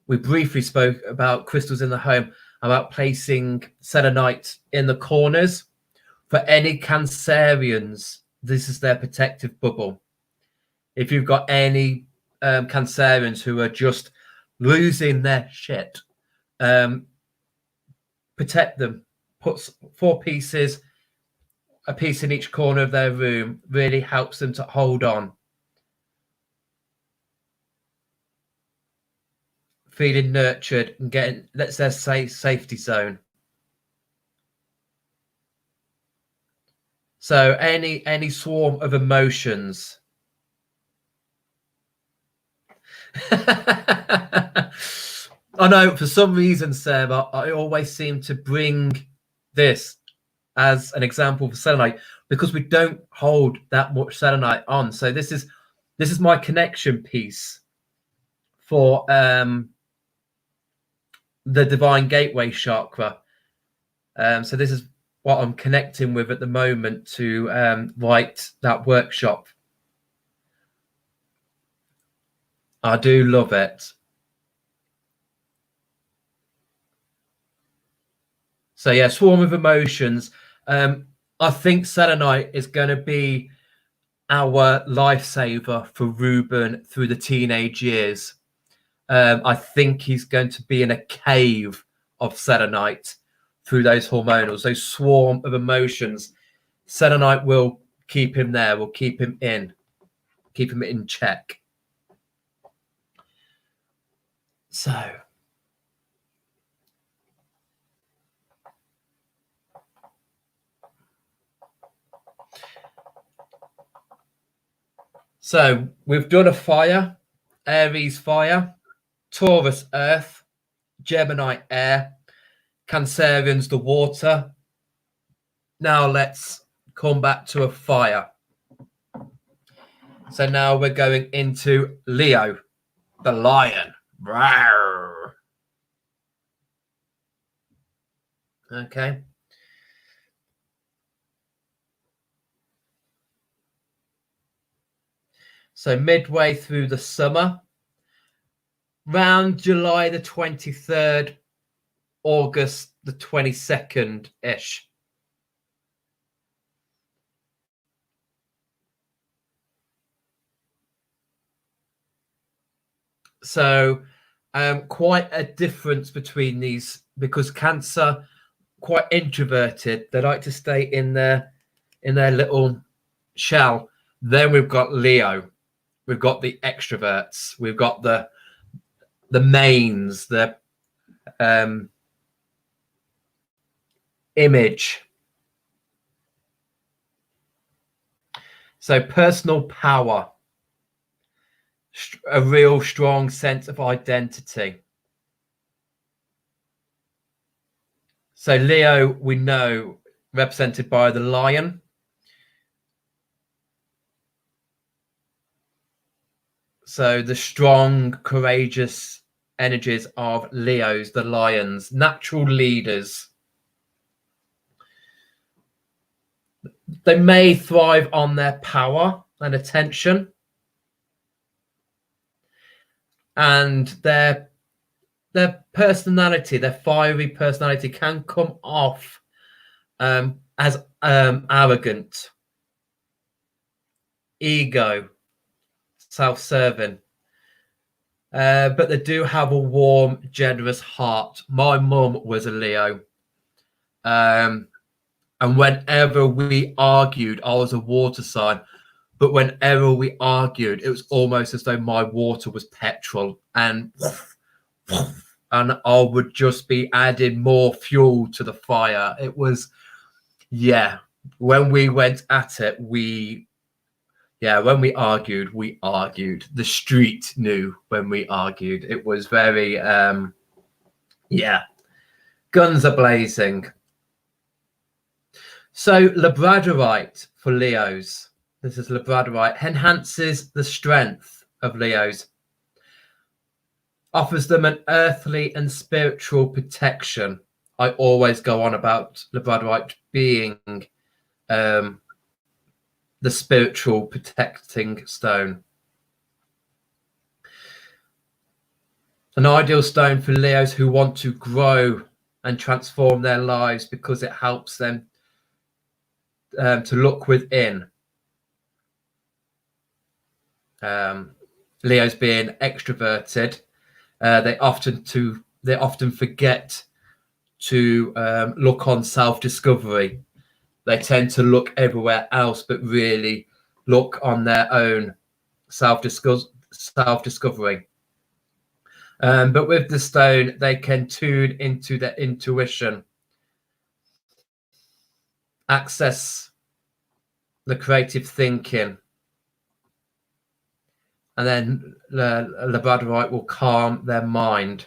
we briefly spoke about crystals in the home, about placing selenite in the corners. For any Cancerians, this is their protective bubble. If you've got any Cancerians who are just losing their shit, protect them. Put 4 pieces, a piece in each corner of their room, really helps them to hold on. Feeling nurtured and getting, that's their safety zone. So any swarm of emotions. I know for some reason, Seb, I always seem to bring this as an example for selenite because we don't hold that much selenite on. So this is my connection piece for the divine gateway chakra. So this is what I'm connecting with at the moment to write that workshop. I do love it. So yeah, swarm of emotions. I think selenite is going to be our lifesaver for Ruben through the teenage years. I think he's going to be in a cave of selenite through those hormonals, those swarm of emotions. Selenite will keep him there, will keep him in check. So we've done a fire, Aries fire, Taurus earth, Gemini air, Cancerians the water. Now let's come back to a fire. So now we're going into Leo, the lion. Rawr. Okay. So midway through the summer, around July the 23rd, August the 22nd-ish. So quite a difference between these because Cancer, quite introverted. They like to stay in their little shell. Then we've got Leo. We've got the extroverts. We've got the mains, the image. So personal power, a real strong sense of identity. So Leo, we know, represented by the lion. So the strong, courageous energies of Leos, the lions, natural leaders. They may thrive on their power and attention, and their personality, their fiery personality, can come off as arrogant, ego, self-serving. But they do have a warm, generous heart. My mum was a Leo. And whenever we argued, I was a water sign. But whenever we argued, it was almost as though my water was petrol. And I would just be adding more fuel to the fire. It was, yeah. When we went at it, when we argued, we argued. The street knew when we argued. It was very, guns are blazing. So labradorite for Leos. This is labradorite. Enhances the strength of Leos. Offers them an earthly and spiritual protection. I always go on about labradorite being the spiritual protecting stone. An ideal stone for Leos who want to grow and transform their lives because it helps them to look within. Leos being extroverted, they often forget to look on self-discovery. They tend to look everywhere else, but really look on their own self-discovery. But with the stone, they can tune into their intuition, access the creative thinking, and then the labradorite will calm their mind.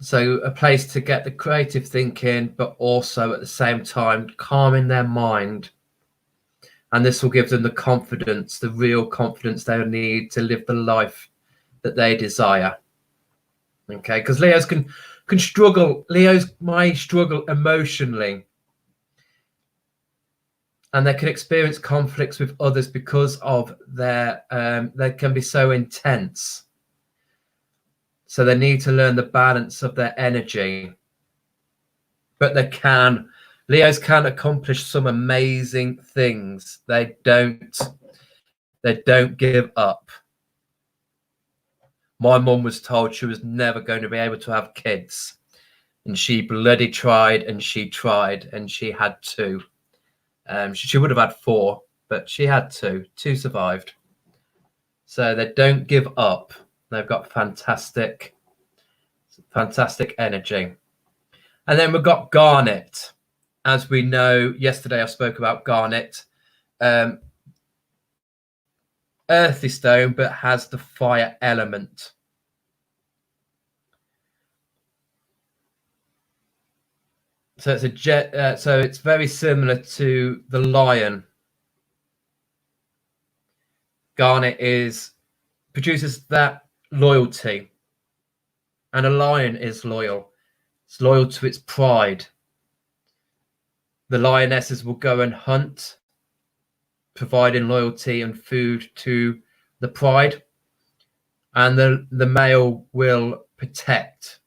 So a place to get the creative thinking, but also at the same time calming their mind. And this will give them the confidence, the real confidence they need to live the life that they desire. Okay, because Leos can struggle. Leos might struggle emotionally. And they can experience conflicts with others because of they can be so intense. So they need to learn the balance of their energy. But Leos can accomplish some amazing things. They don't give up. My mum was told she was never going to be able to have kids. And she bloody tried and she tried and she had two. She would have had four, but she had two. Two survived. So they don't give up. They've got fantastic energy. And then we've got garnet. As we know, yesterday I spoke about garnet. Earthy stone, but has the fire element. So it's so it's very similar to the lion. Garnet produces that loyalty, and a lion is loyal. It's loyal to its pride. The lionesses will go and hunt, providing loyalty and food to the pride, and the male will protect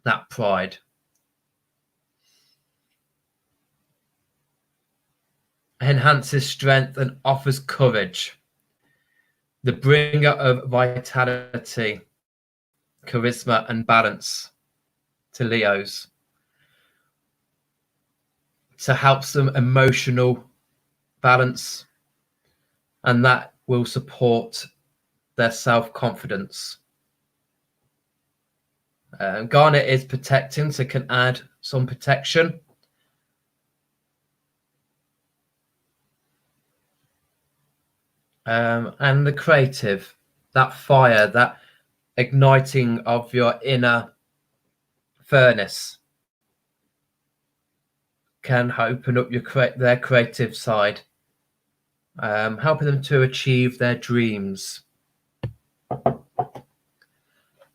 that pride. Enhances strength and offers courage. The bringer of vitality, charisma, and balance to Leos. So helps them emotional balance, and that will support their self-confidence. Garnet is protecting, so can add some protection. And the creative, that fire, that igniting of your inner furnace can open up their creative side. helping them to achieve their dreams.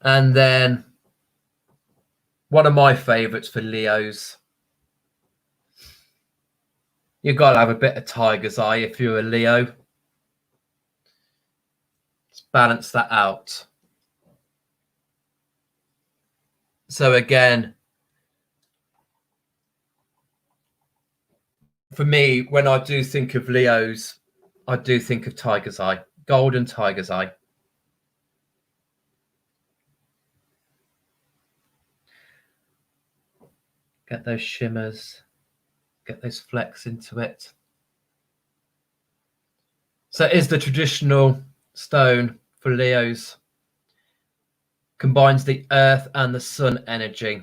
And then one of my favorites for Leos, you've got to have a bit of tiger's eye if you're a Leo. Let's balance that out. So again, for me, when I do think of Leos, I do think of tiger's eye, golden tiger's eye. Get those shimmers, get those flecks into it. So it is the traditional stone for Leos. Combines the earth and the sun energy.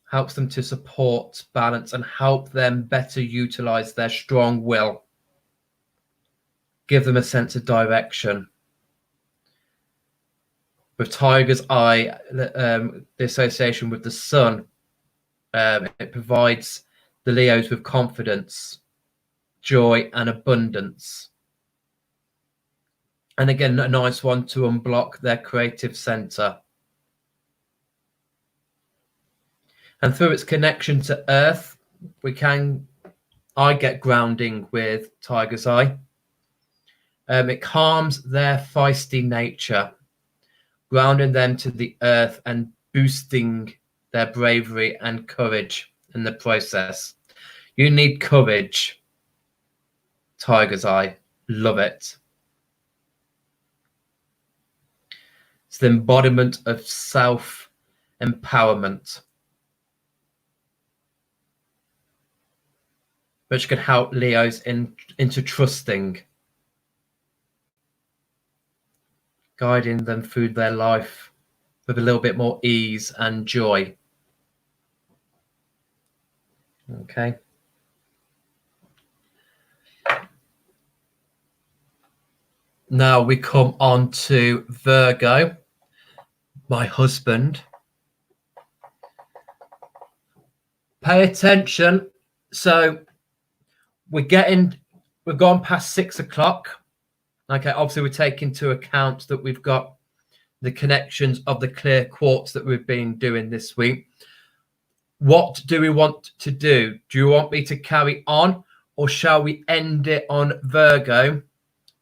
Helps them to support, balance, and help them better utilize their strong will. Give them a sense of direction. With tiger's eye, the association with the sun, it provides the Leos with confidence, joy, and abundance. And again, a nice one to unblock their creative center. And through its connection to earth, I get grounding with tiger's eye. It calms their feisty nature, grounding them to the earth and boosting their bravery and courage in the process. You need courage, tiger's eye. Love it. It's the embodiment of self-empowerment, which can help Leos into trusting, guiding them through their life with a little bit more ease and joy. Okay. Now we come on to Virgo, my husband. Pay attention. So we've gone past 6 o'clock. Okay, obviously we take into account that we've got the connections of the clear quartz that we've been doing this week. What do we want to do? Do you want me to carry on, or shall we end it on Virgo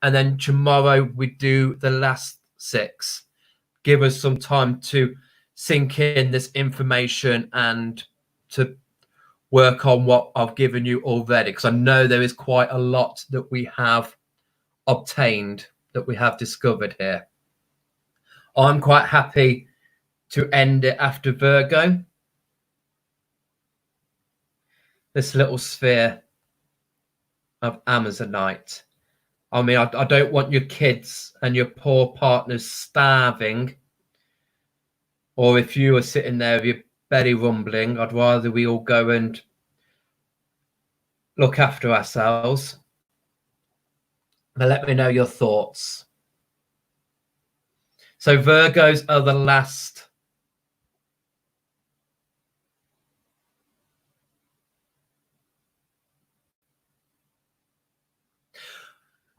and then tomorrow we do the last 6? Give us some time to sink in this information and to work on what I've given you already, because I know there is quite a lot that we have obtained, that we have discovered here. I'm quite happy to end it after Virgo. This little sphere of Amazonite. I mean, I don't want your kids and your poor partners starving, or if you are sitting there with your belly rumbling, I'd rather we all go and look after ourselves. But let me know your thoughts. So Virgos are the last.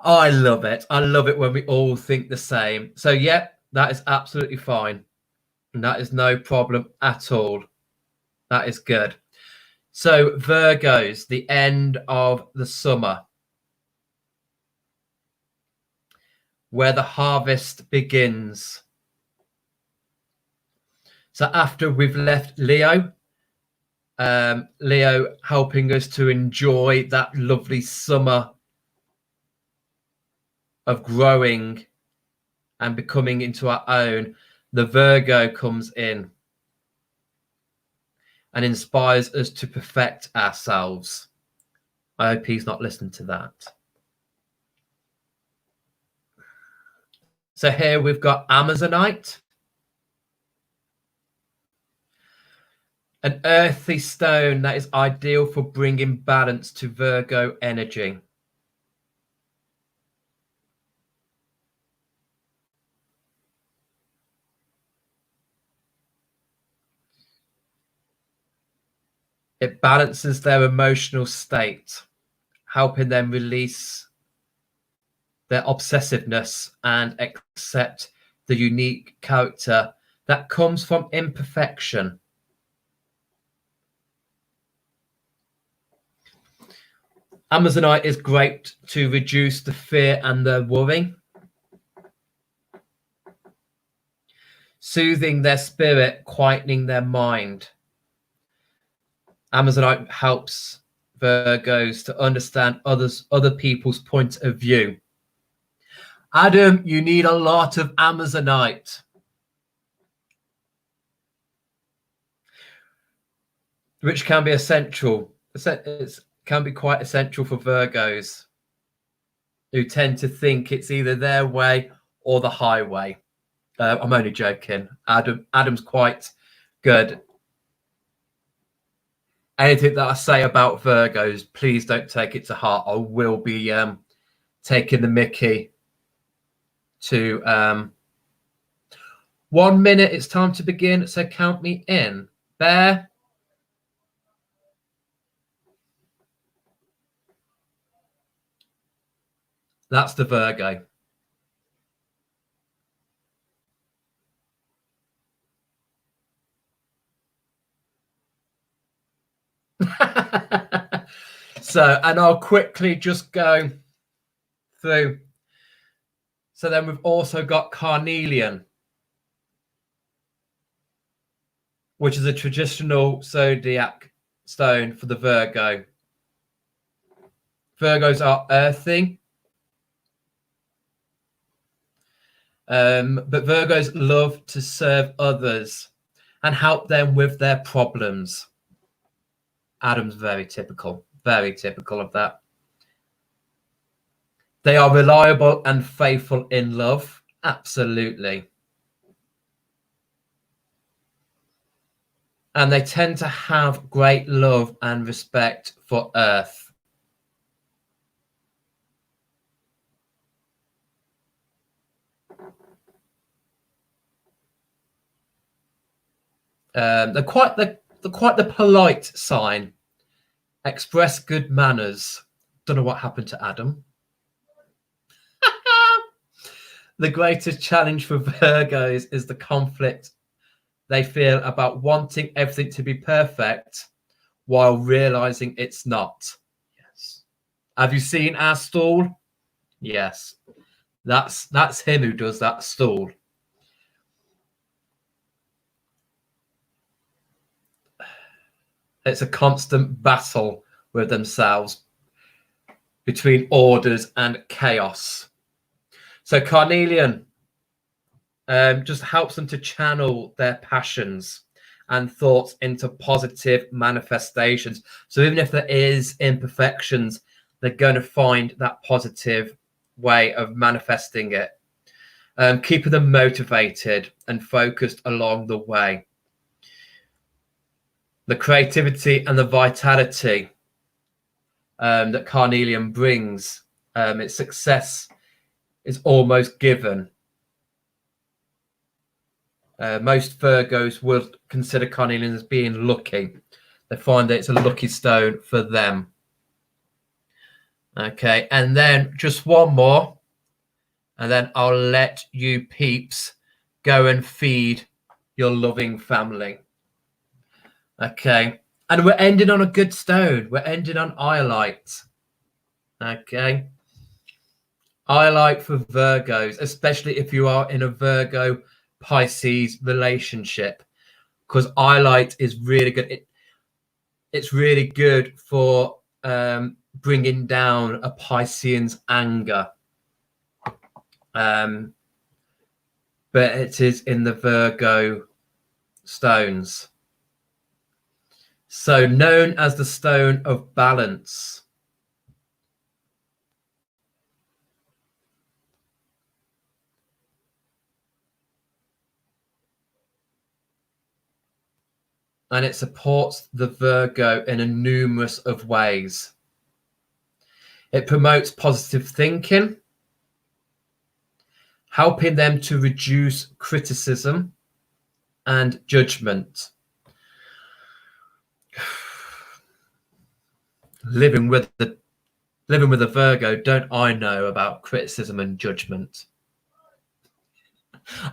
I love it. I love it when we all think the same. So yeah, that is absolutely fine. And that is no problem at all. That is good. So Virgos, the end of the summer, where the harvest begins. So after we've left Leo, Leo helping us to enjoy that lovely summer of growing and becoming into our own, the Virgo comes in and inspires us to perfect ourselves. I hope he's not listening to that. So here we've got Amazonite, an earthy stone that is ideal for bringing balance to Virgo energy. It balances their emotional state, helping them release their obsessiveness and accept the unique character that comes from imperfection. Amazonite is great to reduce the fear and the worry, soothing their spirit, quietening their mind. Amazonite helps Virgos to understand other people's point of view. Adam, you need a lot of Amazonite, which can be essential. It can be quite essential for Virgos, who tend to think it's either their way or the highway. I'm only joking. Adam's quite good. Anything that I say about Virgos, please don't take it to heart. I will be taking the mickey to 1 minute. It's time to begin, so count me in. Bear. That's the Virgo. So, and I'll quickly just go through. So then we've also got carnelian, which is a traditional zodiac stone for the Virgo. Virgos are earthy, but Virgos love to serve others and help them with their problems. Adam's very typical of that. They are reliable and faithful in love. Absolutely. And they tend to have great love and respect for Earth. They're quite the polite sign. Express good manners. Don't know what happened to Adam. The greatest challenge for Virgos is the conflict they feel about wanting everything to be perfect while realizing it's not. Yes. Have you seen our stool? Yes. That's him who does that stool. It's a constant battle with themselves between orders and chaos. So carnelian just helps them to channel their passions and thoughts into positive manifestations. So even if there is imperfections, they're going to find that positive way of manifesting it, keeping them motivated and focused along the way. The creativity and the vitality that carnelian brings, its success is almost given. Most Virgos would consider carnelian as being lucky. They find that it's a lucky stone for them. Okay, and then just one more, and then I'll let you peeps go and feed your loving family. Okay, and we're ending on a good stone. We're ending on iolite. Okay, iolite for Virgos, especially if you are in a Virgo Pisces relationship, because iolite is really good. It's really good for bringing down a Piscean's anger. But it is in the Virgo stones. So known as the stone of balance. And it supports the Virgo in a numerous of ways. It promotes positive thinking, helping them to reduce criticism and judgment. living with a Virgo, don't I know about criticism and judgment?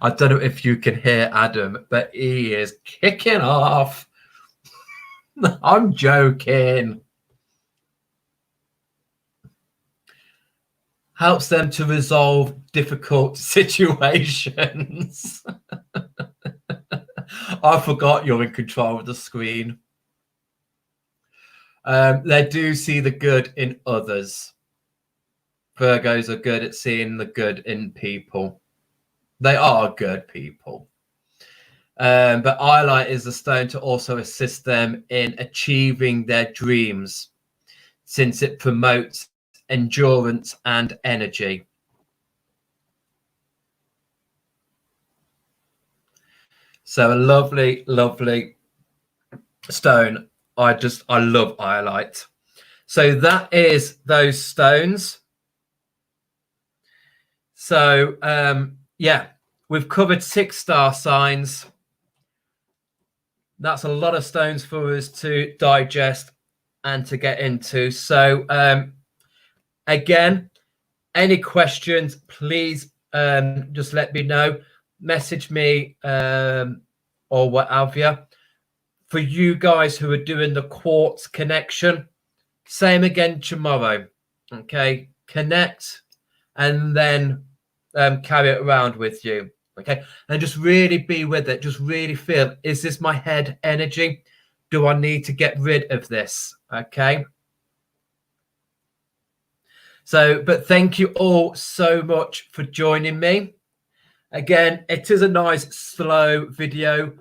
I don't know if you can hear Adam, but he is kicking off. I'm joking. Helps them to resolve difficult situations. I forgot you're in control of the screen. They do see the good in others. Virgos are good at seeing the good in people. They are good people. But Iolite is the stone to also assist them in achieving their dreams, since it promotes endurance and energy. So a lovely, lovely stone. I love Iolite. So that is those stones. So yeah, we've covered 6 star signs. That's a lot of stones for us to digest and to get into. So again, any questions, please just let me know. Message me or what have you. For you guys who are doing the quartz connection, same again tomorrow. Okay, connect and then carry it around with you. Okay, and just really be with it. Just really feel, is this my head energy? Do I need to get rid of this? Okay. So, but thank you all so much for joining me. Again, it is a nice slow video,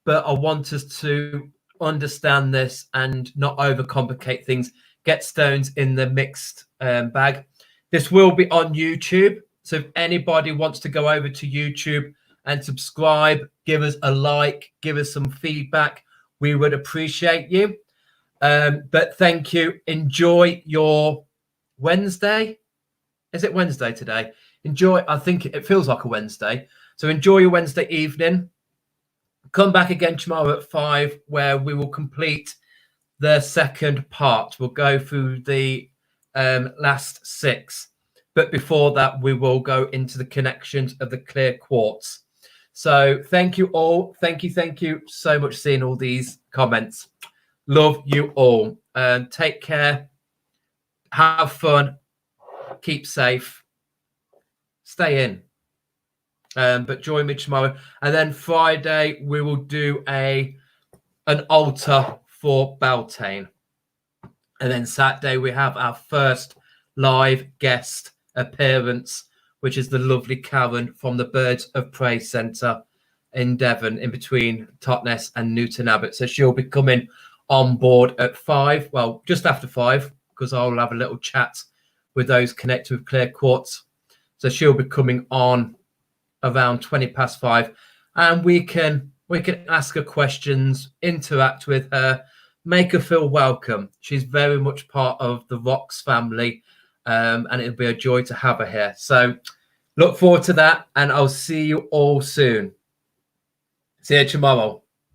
but I want us to understand this and not overcomplicate things. Get stones in the mixed bag. This will be on YouTube. So if anybody wants to go over to YouTube and subscribe, give us a like, give us some feedback, we would appreciate you. But thank you. Enjoy your Wednesday. Is it Wednesday today? Enjoy. I think it feels like a Wednesday. So enjoy your Wednesday evening. Come back again tomorrow at 5, where we will complete the second part. We'll go through the last 6. But before that, we will go into the connections of the clear quartz. So thank you all. Thank you so much for seeing all these comments. Love you all. Take care. Have fun. Keep safe. Stay in. But join me tomorrow. And then Friday, we will do an altar for Beltane. And then Saturday, we have our first live guest appearance, which is the lovely Karen from the Birds of Prey Centre in Devon, in between Totnes and Newton Abbot. So she'll be coming on board at 5, well, just after 5, because I'll have a little chat with those connected with Clear Quartz. So she'll be coming on around 20 past 5, and we can ask her questions, interact with her, make her feel welcome. She's very much part of the Rocks family, and it'll be a joy to have her here. So look forward to that, and I'll see you all soon. See you tomorrow.